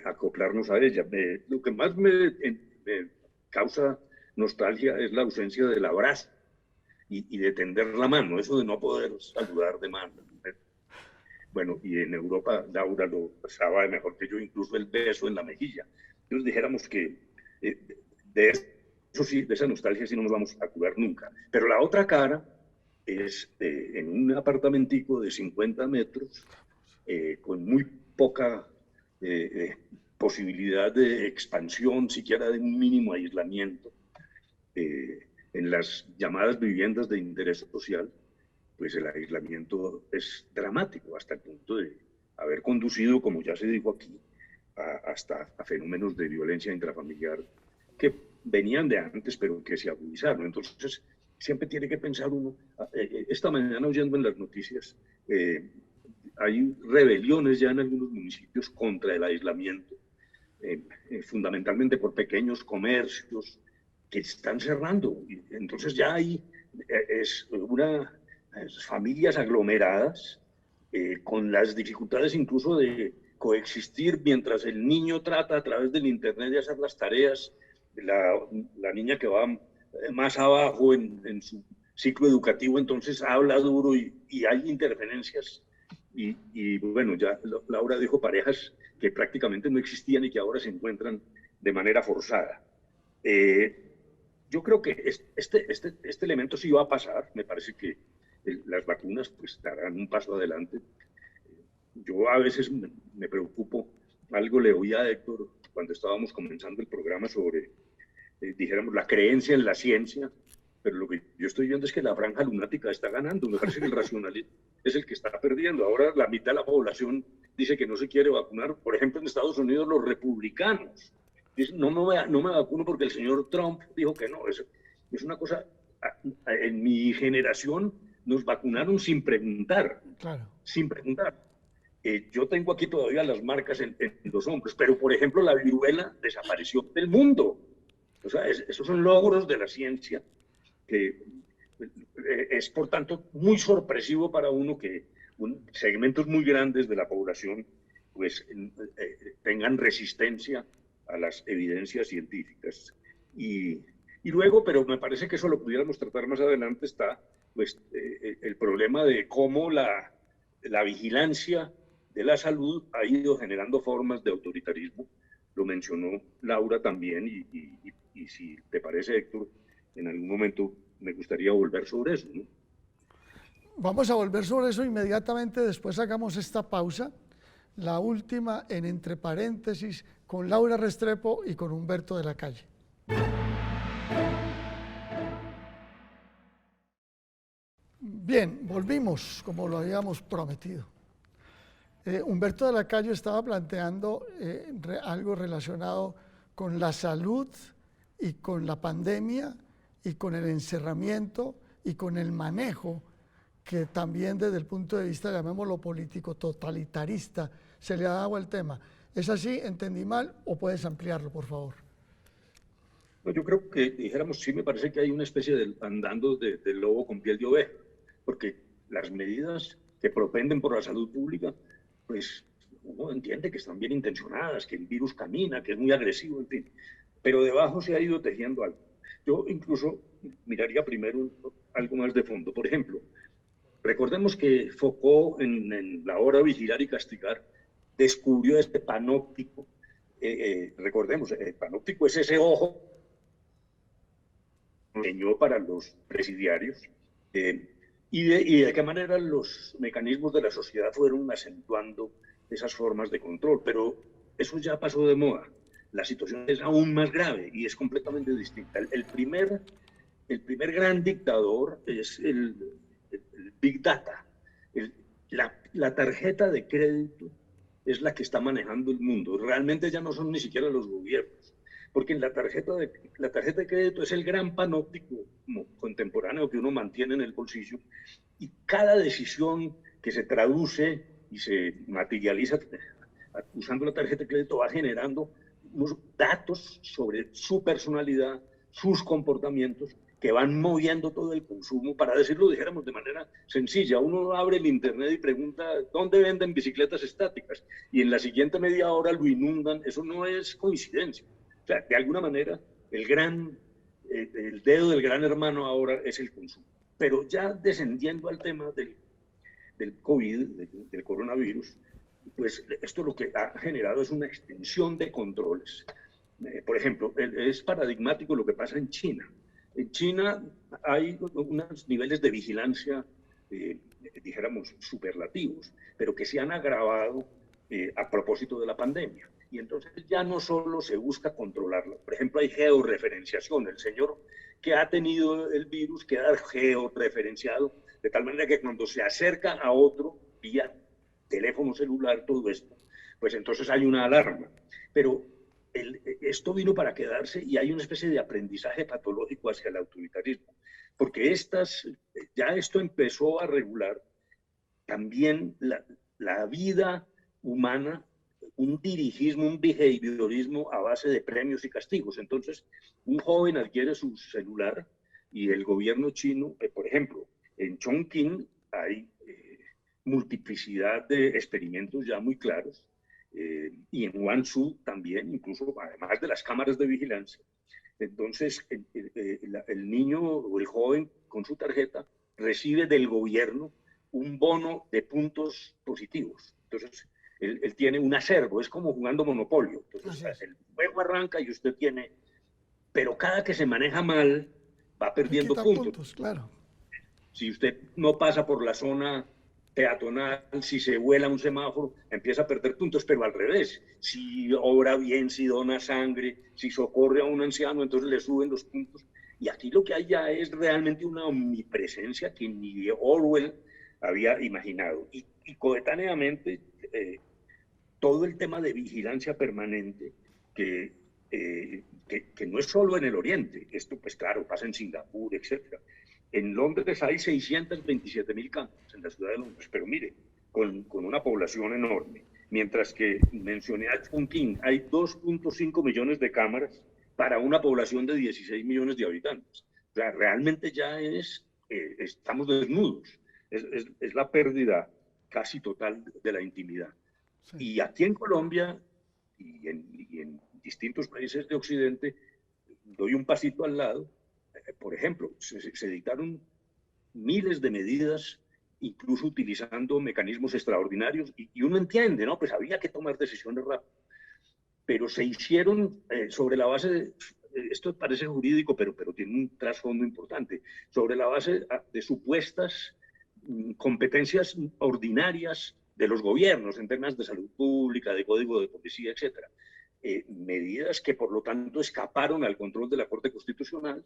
S5: acoplarnos a ella. Lo que más me causa nostalgia es la ausencia del abrazo y de tender la mano, eso de no poder saludar de mano. Bueno, y en Europa Laura lo sabe mejor que yo, incluso el beso en la mejilla. Entonces dijéramos que de eso sí, de esa nostalgia sí no nos vamos a curar nunca. Pero la otra cara es en un apartamentico de 50 metros, con muy poca posibilidad de expansión, siquiera de un mínimo aislamiento, en las llamadas viviendas de interés social, pues el aislamiento es dramático, hasta el punto de haber conducido, como ya se dijo aquí, hasta a fenómenos de violencia intrafamiliar que venían de antes, pero que se agudizaron. Entonces, siempre tiene que pensar uno. Esta mañana, oyendo en las noticias, hay rebeliones ya en algunos municipios contra el aislamiento, fundamentalmente por pequeños comercios que están cerrando. Entonces ya hay familias aglomeradas, con las dificultades incluso de coexistir mientras el niño trata a través del internet de hacer las tareas, la niña que va más abajo en su ciclo educativo, entonces habla duro y hay interferencias. Y bueno, ya Laura dijo parejas que prácticamente no existían y que ahora se encuentran de manera forzada. Yo creo que este elemento sí va a pasar. Me parece que las vacunas pues darán un paso adelante. Yo a veces me preocupo, algo le oía a Héctor cuando estábamos comenzando el programa sobre, dijéramos, la creencia en la ciencia, pero lo que yo estoy viendo es que la franja lunática está ganando. Me parece que el racionalismo es el que está perdiendo. Ahora la mitad de la población dice que no se quiere vacunar. Por ejemplo, en Estados Unidos los republicanos dicen, no me vacuno porque el señor Trump dijo que no. Es una cosa, en mi generación nos vacunaron sin preguntar,
S4: Claro.
S5: sin preguntar. Yo tengo aquí todavía las marcas en los hombros, pero por ejemplo la viruela desapareció del mundo. O sea, esos son logros de la ciencia, que es por tanto muy sorpresivo para uno que segmentos muy grandes de la población pues tengan resistencia a las evidencias científicas. Y luego, pero me parece que eso lo pudiéramos tratar más adelante, está pues el problema de cómo la vigilancia de la salud ha ido generando formas de autoritarismo. Lo mencionó Laura también, y si te parece, Héctor, en algún momento me gustaría volver sobre eso, ¿no?
S4: Vamos a volver sobre eso inmediatamente, después hagamos esta pausa, la última en entre paréntesis con Laura Restrepo y con Humberto de la Calle. Bien, volvimos como lo habíamos prometido. Humberto de la Calle estaba planteando algo relacionado con la salud y con la pandemia y con el encerramiento y con el manejo que también desde el punto de vista, llamémoslo político, totalitarista, se le ha dado al tema. ¿Es así? ¿Entendí mal? ¿O puedes ampliarlo, por favor?
S5: No, yo creo que dijéramos, sí me parece que hay una especie de andando de lobo con piel de oveja, porque las medidas que propenden por la salud pública, pues uno entiende que están bien intencionadas, que el virus camina, que es muy agresivo, en fin, pero debajo se ha ido tejiendo algo. Yo incluso miraría primero algo más de fondo. Por ejemplo, recordemos que Foucault en la obra Vigilar y Castigar descubrió este panóptico. Recordemos, el panóptico es ese ojo que enseñó para los presidiarios, y de qué manera los mecanismos de la sociedad fueron acentuando esas formas de control. Pero eso ya pasó de moda. La situación es aún más grave y es completamente distinta. El primer gran dictador es el Big Data. La tarjeta de crédito es la que está manejando el mundo. Realmente ya no son ni siquiera los gobiernos, porque en la tarjeta de crédito es el gran panóptico contemporáneo que uno mantiene en el bolsillo, y cada decisión que se traduce y se materializa usando la tarjeta de crédito va generando unos datos sobre su personalidad, sus comportamientos, que van moviendo todo el consumo. Para decirlo, dijéramos de manera sencilla, uno abre el internet y pregunta dónde venden bicicletas estáticas, y en la siguiente media hora lo inundan. Eso no es coincidencia. O sea, de alguna manera, el dedo del gran hermano ahora es el consumo. Pero ya descendiendo al tema del COVID, del coronavirus, pues esto lo que ha generado es una extensión de controles. Por ejemplo, es paradigmático lo que pasa en China. En China hay unos niveles de vigilancia, dijéramos, superlativos, pero que se han agravado a propósito de la pandemia. Y entonces ya no solo se busca controlarlo. Por ejemplo, hay georreferenciación. El señor que ha tenido el virus queda georreferenciado, de tal manera que cuando se acerca a otro vía teléfono celular, todo esto, pues entonces hay una alarma. Pero esto vino para quedarse, y hay una especie de aprendizaje patológico hacia el autoritarismo, porque ya esto empezó a regular también la vida humana, un dirigismo, un behaviorismo a base de premios y castigos. Entonces, un joven adquiere su celular y el gobierno chino, por ejemplo, en Chongqing hay multiplicidad de experimentos ya muy claros, y en Guangzhou también, incluso además de las cámaras de vigilancia. Entonces, el niño o el joven con su tarjeta recibe del gobierno un bono de puntos positivos. Entonces, él tiene un acervo, es como jugando Monopolio. Entonces, el juego arranca y usted tiene, pero cada que se maneja mal, va perdiendo puntos.
S4: Claro.
S5: Si usted no pasa por la zona peatonal, si se vuela un semáforo, empieza a perder puntos, pero al revés. Si obra bien, si dona sangre, si socorre a un anciano, entonces le suben los puntos. Y aquí lo que hay ya es realmente una omnipresencia que ni Orwell había imaginado. Y coetáneamente, todo el tema de vigilancia permanente, que no es solo en el Oriente, esto pues claro, pasa en Singapur, etcétera. En Londres hay 627.000 cámaras en la ciudad de Londres, pero mire, con una población enorme. Mientras que mencioné a Chongqing, hay 2.5 millones de cámaras para una población de 16 millones de habitantes. O sea, realmente ya estamos desnudos. Es la pérdida casi total de la intimidad.
S4: Sí.
S5: Y aquí en Colombia y en distintos países de Occidente, doy un pasito al lado, por ejemplo, se dictaron miles de medidas, incluso utilizando mecanismos extraordinarios, y uno entiende, ¿no? Pues había que tomar decisiones rápidas, pero se hicieron sobre la base de, esto parece jurídico, pero tiene un trasfondo importante, sobre la base de supuestas competencias ordinarias de los gobiernos en temas de salud pública, de código de policía, etcétera. Medidas que por lo tanto escaparon al control de la Corte Constitucional,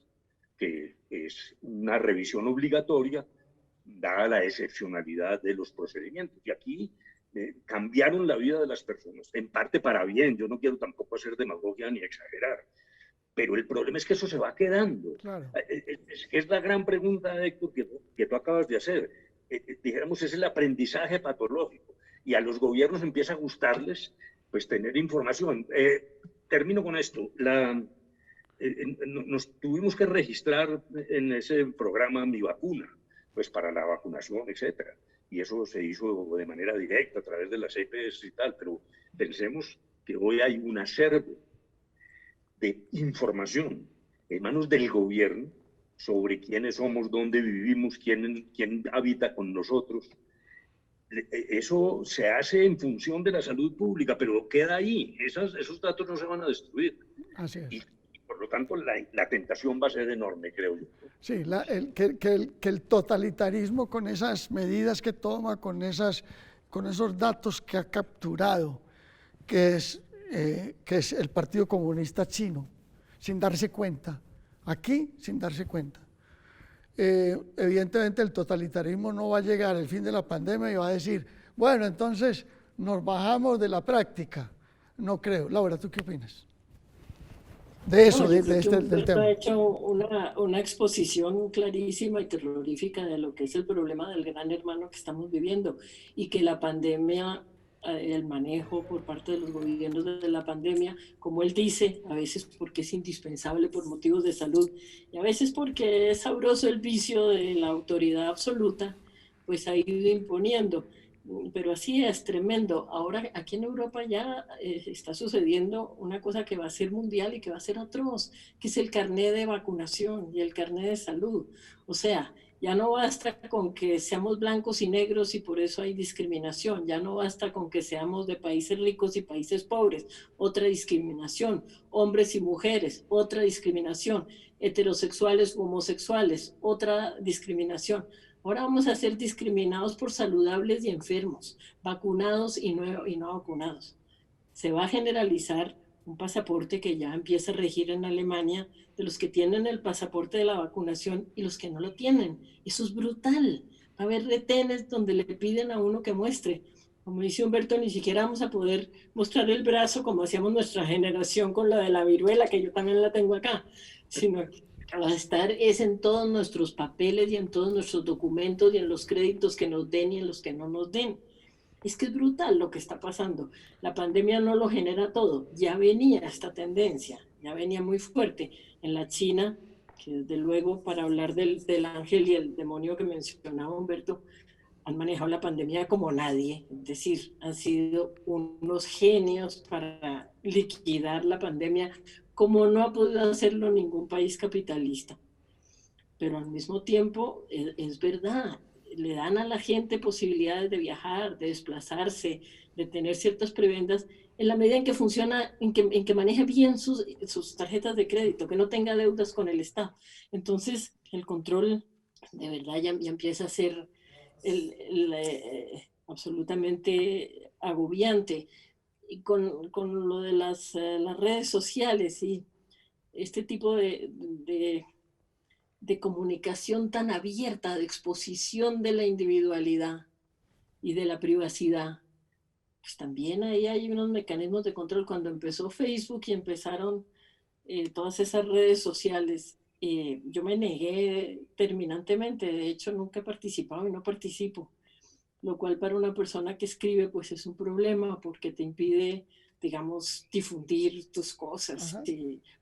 S5: que es una revisión obligatoria dada la excepcionalidad de los procedimientos. Y aquí cambiaron la vida de las personas, en parte para bien. Yo no quiero tampoco hacer demagogia ni exagerar, pero el problema es que eso se va quedando.
S4: Claro.
S5: Es la gran pregunta, Héctor, que tú acabas de hacer. Dijéramos, es el aprendizaje patológico, y a los gobiernos empieza a gustarles pues tener información. Termino con esto. Nos tuvimos que registrar en ese programa Mi Vacuna, pues para la vacunación, etcétera. Y eso se hizo de manera directa a través de las EPS y tal, pero pensemos que hoy hay un acervo de información en manos del gobierno sobre quiénes somos, dónde vivimos, quién habita con nosotros. Eso se hace en función de la salud pública, pero queda ahí. Esos datos no se van a destruir.
S4: Así es.
S5: Y por lo tanto, la tentación va a ser enorme, creo yo.
S4: Sí, que el totalitarismo, con esas medidas que toma, con esos datos que ha capturado, que es el Partido Comunista Chino, sin darse cuenta, aquí sin darse cuenta. Evidentemente el totalitarismo no va a llegar al fin de la pandemia y va a decir, bueno, entonces nos bajamos de la práctica. No creo. Laura, ¿tú qué opinas? De eso,
S2: No,
S4: del tema.
S2: Ha hecho una exposición clarísima y terrorífica de lo que es el problema del gran hermano que estamos viviendo, y que la pandemia, el manejo por parte de los gobiernos de la pandemia, como él dice, a veces porque es indispensable por motivos de salud y a veces porque es sabroso el vicio de la autoridad absoluta, pues ha ido imponiendo. Pero así es, tremendo. Ahora aquí en Europa ya está sucediendo una cosa que va a ser mundial y que va a ser atroz, que es el carné de vacunación y el carné de salud. O sea, ya no basta con que seamos blancos y negros y por eso hay discriminación. Ya no basta con que seamos de países ricos y países pobres, otra discriminación. Hombres y mujeres, otra discriminación. Heterosexuales u homosexuales, otra discriminación. Ahora vamos a ser discriminados por saludables y enfermos, vacunados y no vacunados. Se va a generalizar un pasaporte que ya empieza a regir en Alemania, de los que tienen el pasaporte de la vacunación y los que no lo tienen. Eso es brutal. Va a haber retenes donde le piden a uno que muestre. Como dice Humberto, ni siquiera vamos a poder mostrar el brazo como hacíamos nuestra generación con la de la viruela, que yo también la tengo acá, sino que va a estar es en todos nuestros papeles y en todos nuestros documentos y en los créditos que nos den y en los que no nos den. Es que es brutal lo que está pasando. La pandemia no lo genera todo. Ya venía esta tendencia, ya venía muy fuerte. En la China, que desde luego para hablar del ángel y el demonio que mencionaba Humberto, han manejado la pandemia como nadie. Es decir, han sido unos genios para liquidar la pandemia, como no ha podido hacerlo ningún país capitalista. Pero al mismo tiempo, es verdad, le dan a la gente posibilidades de viajar, de desplazarse, de tener ciertas prebendas, en la medida en que funciona, en que maneje bien sus tarjetas de crédito, que no tenga deudas con el Estado. Entonces, el control de verdad ya empieza a ser absolutamente agobiante. Y con lo de las redes sociales y este tipo de comunicación tan abierta, de exposición de la individualidad y de la privacidad, pues también ahí hay unos mecanismos de control. Cuando empezó Facebook y empezaron todas esas redes sociales, yo me negué terminantemente. De hecho, nunca he participado y no participo, lo cual para una persona que escribe pues es un problema porque te impide, digamos, difundir tus cosas,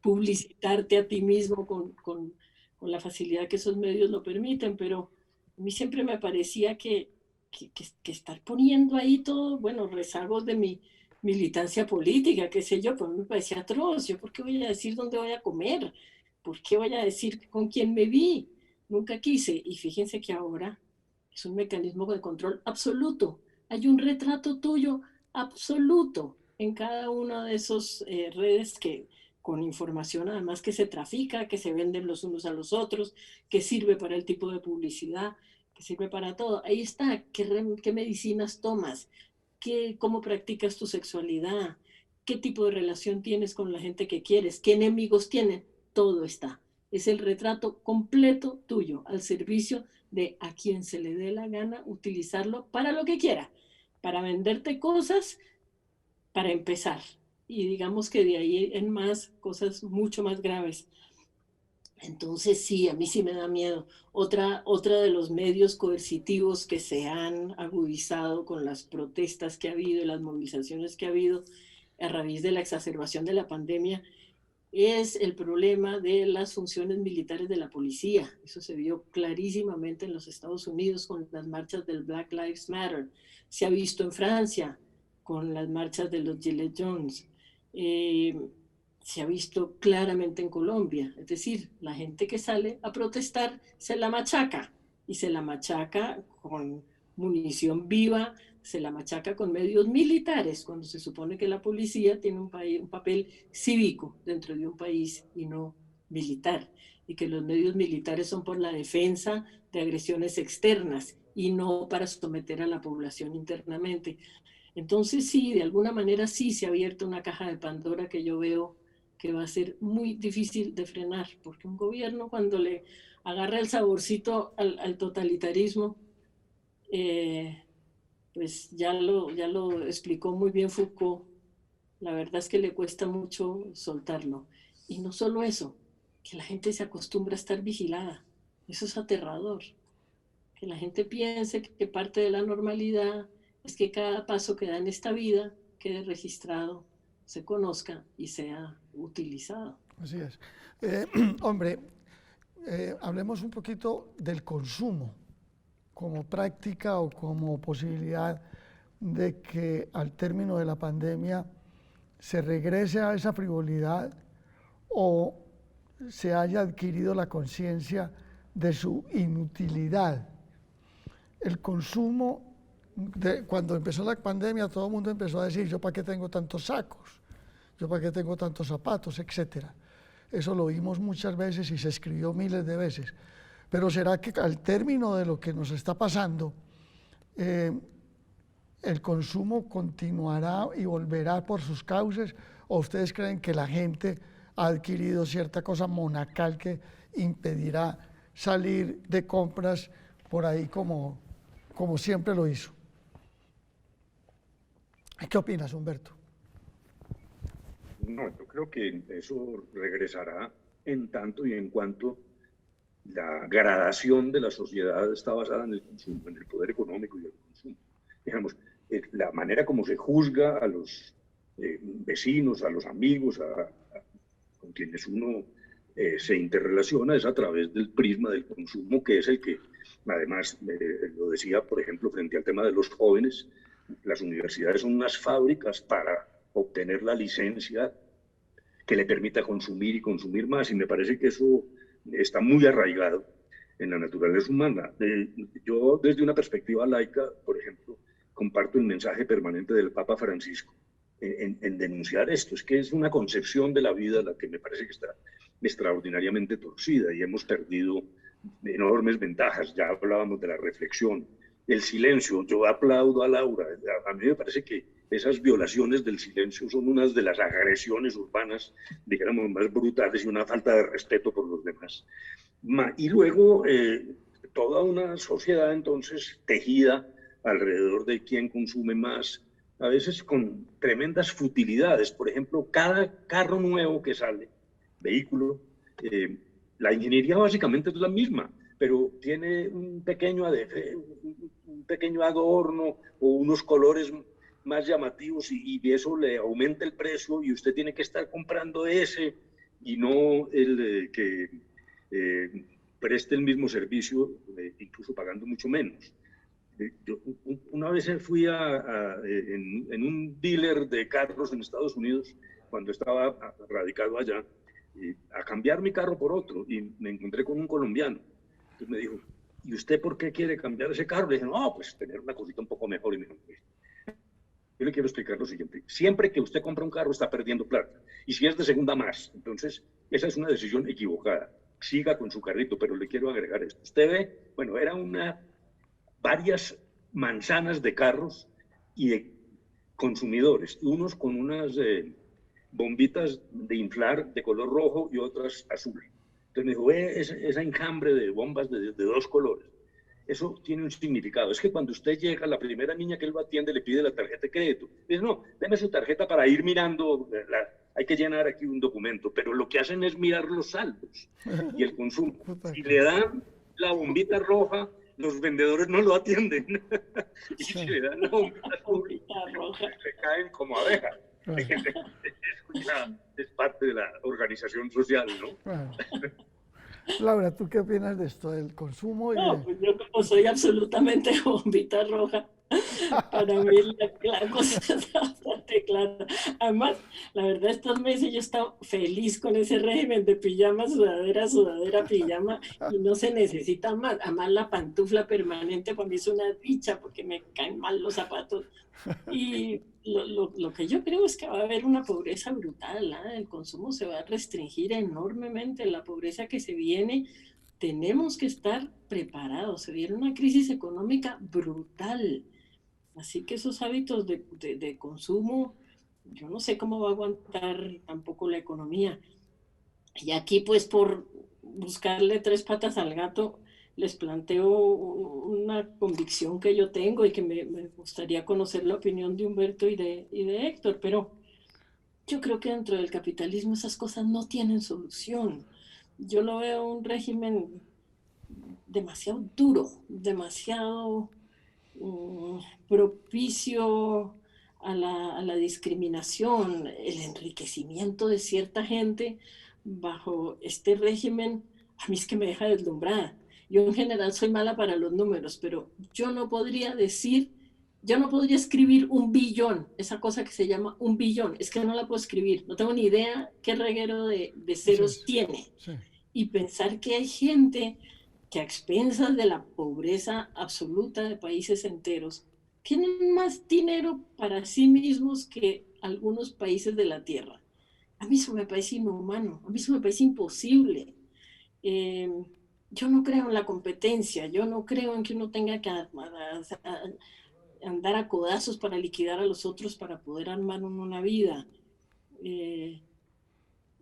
S2: publicitarte a ti mismo con la facilidad que esos medios lo permiten. Pero a mí siempre me parecía que que estar poniendo ahí todo, bueno, rezagos de mi militancia política, qué sé yo, pues me parecía atroz. Yo, ¿por qué voy a decir dónde voy a comer? ¿Por qué voy a decir con quién me vi? Nunca quise. Y fíjense que ahora es un mecanismo de control absoluto. Hay un retrato tuyo absoluto en cada una de esas redes que con información además que se trafica, que se venden los unos a los otros, que sirve para el tipo de publicidad, que sirve para todo. Ahí está, qué medicinas tomas, cómo practicas tu sexualidad, qué tipo de relación tienes con la gente que quieres, qué enemigos tienen, todo está. Es el retrato completo tuyo, al servicio de a quien se le dé la gana utilizarlo para lo que quiera, para venderte cosas, para empezar. Y digamos que de ahí en más, cosas mucho más graves. Entonces sí, a mí sí me da miedo. Otra de los medios coercitivos que se han agudizado con las protestas que ha habido y las movilizaciones que ha habido a raíz de la exacerbación de la pandemia es el problema de las funciones militares de la policía. Eso se vio clarísimamente en los Estados Unidos con las marchas del Black Lives Matter. Se ha visto en Francia con las marchas de los Gilets Jaunes. Se ha visto claramente en Colombia. Es decir, la gente que sale a protestar se la machaca y se la machaca con munición viva, se la machaca con medios militares, cuando se supone que la policía tiene un papel cívico dentro de un país y no militar, y que los medios militares son por la defensa de agresiones externas y no para someter a la población internamente. Entonces sí, de alguna manera sí se ha abierto una caja de Pandora que yo veo que va a ser muy difícil de frenar, porque un gobierno cuando le agarra el saborcito al totalitarismo, pues ya lo explicó muy bien Foucault, la verdad es que le cuesta mucho soltarlo. Y no solo eso, que la gente se acostumbra a estar vigilada, eso es aterrador, que la gente piense que parte de la normalidad es que cada paso que da en esta vida quede registrado, se conozca y sea utilizado.
S4: Así es. Hombre, hablemos un poquito del consumo como práctica o como posibilidad de que al término de la pandemia se regrese a esa frivolidad o se haya adquirido la conciencia de su inutilidad. El consumo, cuando empezó la pandemia, todo el mundo empezó a decir, ¿yo para qué tengo tantos sacos? ¿Yo para qué tengo tantos zapatos? Etcétera. Eso lo vimos muchas veces y se escribió miles de veces. Pero ¿será que al término de lo que nos está pasando, el consumo continuará y volverá por sus cauces? ¿O ustedes creen que la gente ha adquirido cierta cosa monacal que impedirá salir de compras por ahí como siempre lo hizo? ¿Qué opinas, Humberto?
S5: No, yo creo que eso regresará en tanto y en cuanto la gradación de la sociedad está basada en el consumo, en el poder económico y el consumo. Digamos, la manera como se juzga a los vecinos, a los amigos, con quienes uno se interrelaciona es a través del prisma del consumo, que es el que, además, lo decía, por ejemplo, frente al tema de los jóvenes, las universidades son unas fábricas para obtener la licencia que le permita consumir y consumir más, y me parece que eso está muy arraigado en la naturaleza humana. Yo, desde una perspectiva laica, por ejemplo, comparto el mensaje permanente del Papa Francisco en denunciar esto. Es que es una concepción de la vida la que me parece que está extraordinariamente torcida y hemos perdido enormes ventajas. Ya hablábamos de la reflexión, el silencio. Yo aplaudo a Laura. A mí me parece que esas violaciones del silencio son unas de las agresiones urbanas, dijéramos, más brutales y una falta de respeto por los demás. Y luego toda una sociedad entonces tejida alrededor de quién consume más, a veces con tremendas futilidades. Por ejemplo, cada carro nuevo que sale, vehículo, la ingeniería básicamente es la misma, pero tiene un pequeño adorno o unos colores más llamativos y eso le aumenta el precio y usted tiene que estar comprando ese y no el que preste el mismo servicio, incluso pagando mucho menos. Una vez fui en un dealer de carros en Estados Unidos, cuando estaba radicado allá, a cambiar mi carro por otro, y me encontré con un colombiano. Entonces me dijo, ¿y usted por qué quiere cambiar ese carro? Le dije, no, pues tener una cosita un poco mejor. Y me dijo, pues, yo le quiero explicar lo siguiente. Siempre que usted compra un carro está perdiendo plata. Y si es de segunda más. Entonces, esa es una decisión equivocada. Siga con su carrito, pero le quiero agregar esto. Usted ve, bueno, era varias manzanas de carros y de consumidores. Unos con unas bombitas de inflar de color rojo y otras azul. Entonces me dijo, ve esa enjambre de bombas de dos colores. Eso tiene un significado. Es que cuando usted llega, la primera niña que él lo atiende le pide la tarjeta de crédito. Dice, no, deme su tarjeta para ir mirando, hay que llenar aquí un documento, pero lo que hacen es mirar los saldos y el consumo. Si le dan la bombita roja, los vendedores no lo atienden. Y si le dan la bombita roja, se caen como abejas. Es parte de la organización social, ¿no?
S4: Laura, ¿tú qué opinas de esto, del consumo?
S2: No, pues yo como soy absolutamente bombita roja, para mí la cosa está bastante clara. Además, la verdad, estos meses yo he estado feliz con ese régimen de pijama, sudadera, pijama, y no se necesita más. Además, la pantufla permanente para mí es una dicha, porque me caen mal los zapatos. Y lo que yo creo es que va a haber una pobreza brutal, ¿eh? El consumo se va a restringir enormemente, la pobreza que se viene. Tenemos que estar preparados, se viene una crisis económica brutal. Así que esos hábitos de consumo, yo no sé cómo va a aguantar tampoco la economía. Y aquí, pues, por buscarle tres patas al gato, les planteo una convicción que yo tengo y que me gustaría conocer la opinión de Humberto y de Héctor, pero yo creo que dentro del capitalismo esas cosas no tienen solución. Yo lo veo un régimen demasiado duro, demasiado propicio a la discriminación, el enriquecimiento de cierta gente bajo este régimen. A mí es que me deja deslumbrada. Yo en general soy mala para los números, pero yo no podría escribir un billón, esa cosa que se llama un billón, es que no la puedo escribir, no tengo ni idea qué reguero de ceros tiene. Sí. Y pensar que hay gente que a expensas de la pobreza absoluta de países enteros, tienen más dinero para sí mismos que algunos países de la Tierra. A mí eso me parece inhumano, a mí eso me parece imposible. Yo no creo en la competencia, yo no creo en que uno tenga que andar a codazos para liquidar a los otros para poder armar una vida.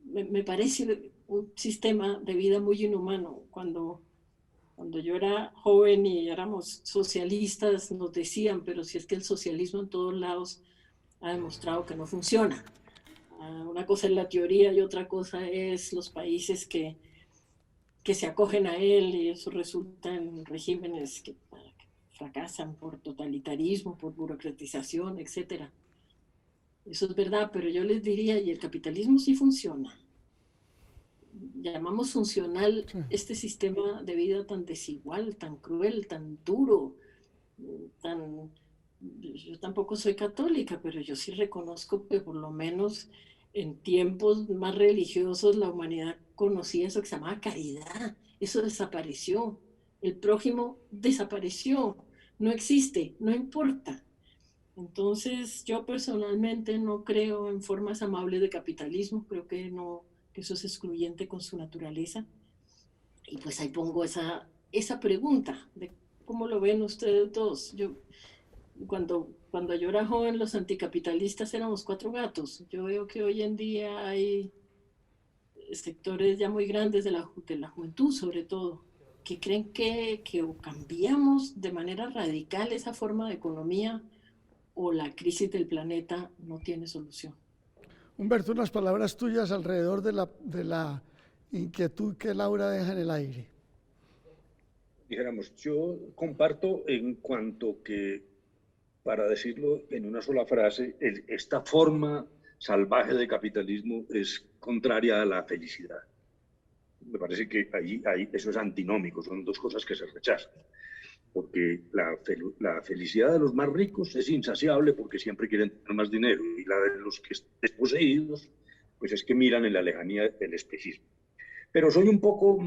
S2: Me parece un sistema de vida muy inhumano. Cuando yo era joven y éramos socialistas, nos decían, pero si es que el socialismo en todos lados ha demostrado que no funciona. Una cosa es la teoría y otra cosa es los países que se acogen a él, y eso resulta en regímenes que fracasan por totalitarismo, por burocratización, etc. Eso es verdad, pero yo les diría, y el capitalismo sí funciona. Llamamos funcional este sistema de vida tan desigual, tan cruel, tan duro, Yo tampoco soy católica, pero yo sí reconozco que por lo menos en tiempos más religiosos la humanidad conocía eso que se llamaba caridad. Eso desapareció. El prójimo desapareció. No existe, no importa. Entonces, yo personalmente no creo en formas amables de capitalismo. Creo que eso es excluyente con su naturaleza. Y pues ahí pongo esa pregunta de cómo lo ven ustedes dos. Cuando yo era joven, los anticapitalistas éramos 4 gatos. Yo veo que hoy en día hay sectores ya muy grandes de la juventud, sobre todo, que creen que o cambiamos de manera radical esa forma de economía o la crisis del planeta no tiene solución.
S4: Humberto, unas palabras tuyas alrededor de la inquietud que Laura deja en el aire.
S5: Dijéramos, yo comparto en cuanto que, para decirlo en una sola frase, esta forma salvaje de capitalismo es contraria a la felicidad. Me parece que ahí eso es antinómico, son dos cosas que se rechazan. porque la felicidad de los más ricos es insaciable porque siempre quieren tener más dinero, y la de los que están desposeídos, pues es que miran en la lejanía del espejismo. Pero soy un poco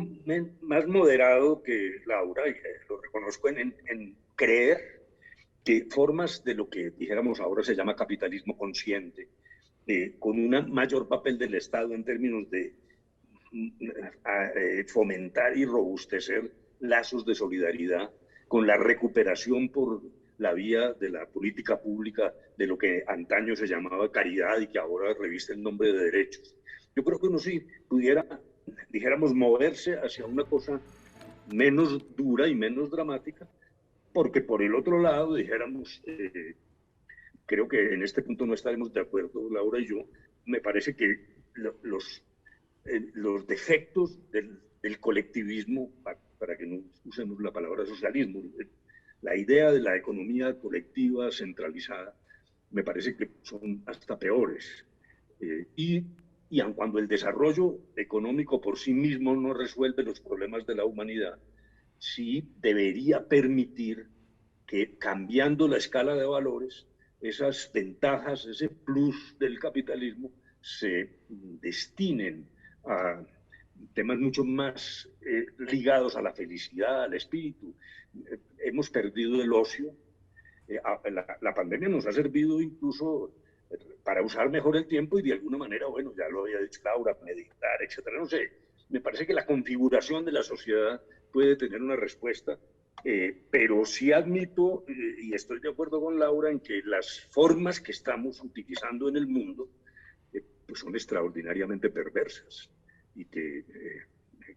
S5: más moderado que Laura, y lo reconozco en creer que formas de lo que dijéramos ahora se llama capitalismo consciente, con un mayor papel del Estado en términos de fomentar y robustecer lazos de solidaridad, con la recuperación por la vía de la política pública de lo que antaño se llamaba caridad y que ahora reviste el nombre de derechos. Yo creo que uno sí pudiera, dijéramos, moverse hacia una cosa menos dura y menos dramática, porque por el otro lado, dijéramos, creo que en este punto no estaremos de acuerdo, Laura y yo, me parece que los defectos del colectivismo, para que no usemos la palabra socialismo, la idea de la economía colectiva centralizada, me parece que son hasta peores. Y aun cuando el desarrollo económico por sí mismo no resuelve los problemas de la humanidad, sí debería permitir que, cambiando la escala de valores, esas ventajas, ese plus del capitalismo, se destinen a temas mucho más ligados a la felicidad, al espíritu. Hemos perdido el ocio. La pandemia nos ha servido incluso para usar mejor el tiempo y de alguna manera, bueno, ya lo había dicho Laura, meditar, etcétera. No sé, me parece que la configuración de la sociedad puede tener una respuesta, pero sí admito, y estoy de acuerdo con Laura, en que las formas que estamos utilizando en el mundo pues son extraordinariamente perversas y que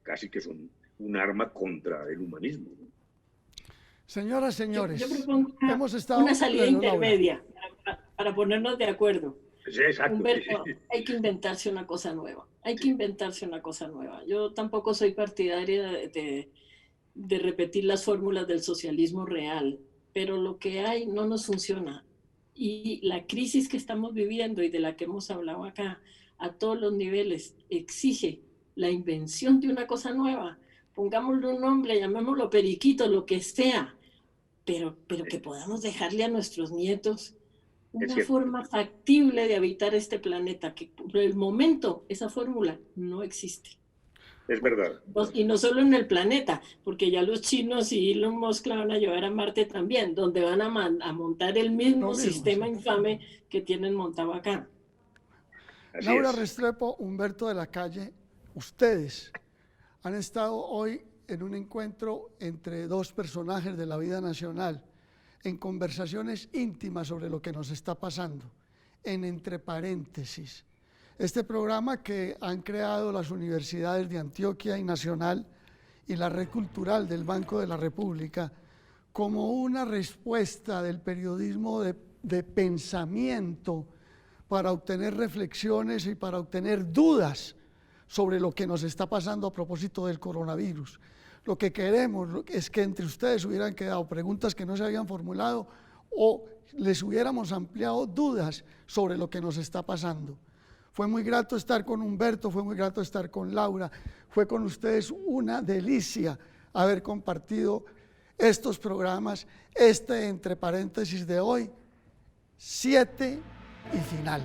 S5: casi que son un arma contra el humanismo.
S4: Señoras, señores,
S2: yo propongo
S4: hemos estado
S2: una salida
S4: Laura.
S2: intermedia para ponernos de acuerdo.
S5: Sí, exacto.
S2: Humberto, hay que inventarse una cosa nueva. Hay que inventarse una cosa nueva. Yo tampoco soy partidaria de repetir las fórmulas del socialismo real, pero lo que hay no nos funciona. Y la crisis que estamos viviendo y de la que hemos hablado acá, a todos los niveles, exige la invención de una cosa nueva. Pongámosle un nombre, llamémoslo periquito, lo que sea, pero que podamos dejarle a nuestros nietos una forma factible de habitar este planeta, que por el momento esa fórmula no existe.
S5: Es verdad.
S2: Y no solo en el planeta, porque ya los chinos y Elon Musk la van a llevar a Marte también, donde van a montar el mismo sistema infame que tienen montado acá.
S5: Así
S4: Laura
S5: es.
S4: Restrepo, Humberto de la Calle, ustedes han estado hoy en un encuentro entre dos personajes de la vida nacional, en conversaciones íntimas sobre lo que nos está pasando, en Entre Paréntesis. Este programa que han creado las universidades de Antioquia y Nacional y la Red Cultural del Banco de la República como una respuesta del periodismo de pensamiento para obtener reflexiones y para obtener dudas sobre lo que nos está pasando a propósito del coronavirus. Lo que queremos es que entre ustedes hubieran quedado preguntas que no se habían formulado o les hubiéramos ampliado dudas sobre lo que nos está pasando. Fue muy grato estar con Humberto, fue muy grato estar con Laura, fue con ustedes una delicia haber compartido estos programas, Entre Paréntesis de hoy, 7 y final.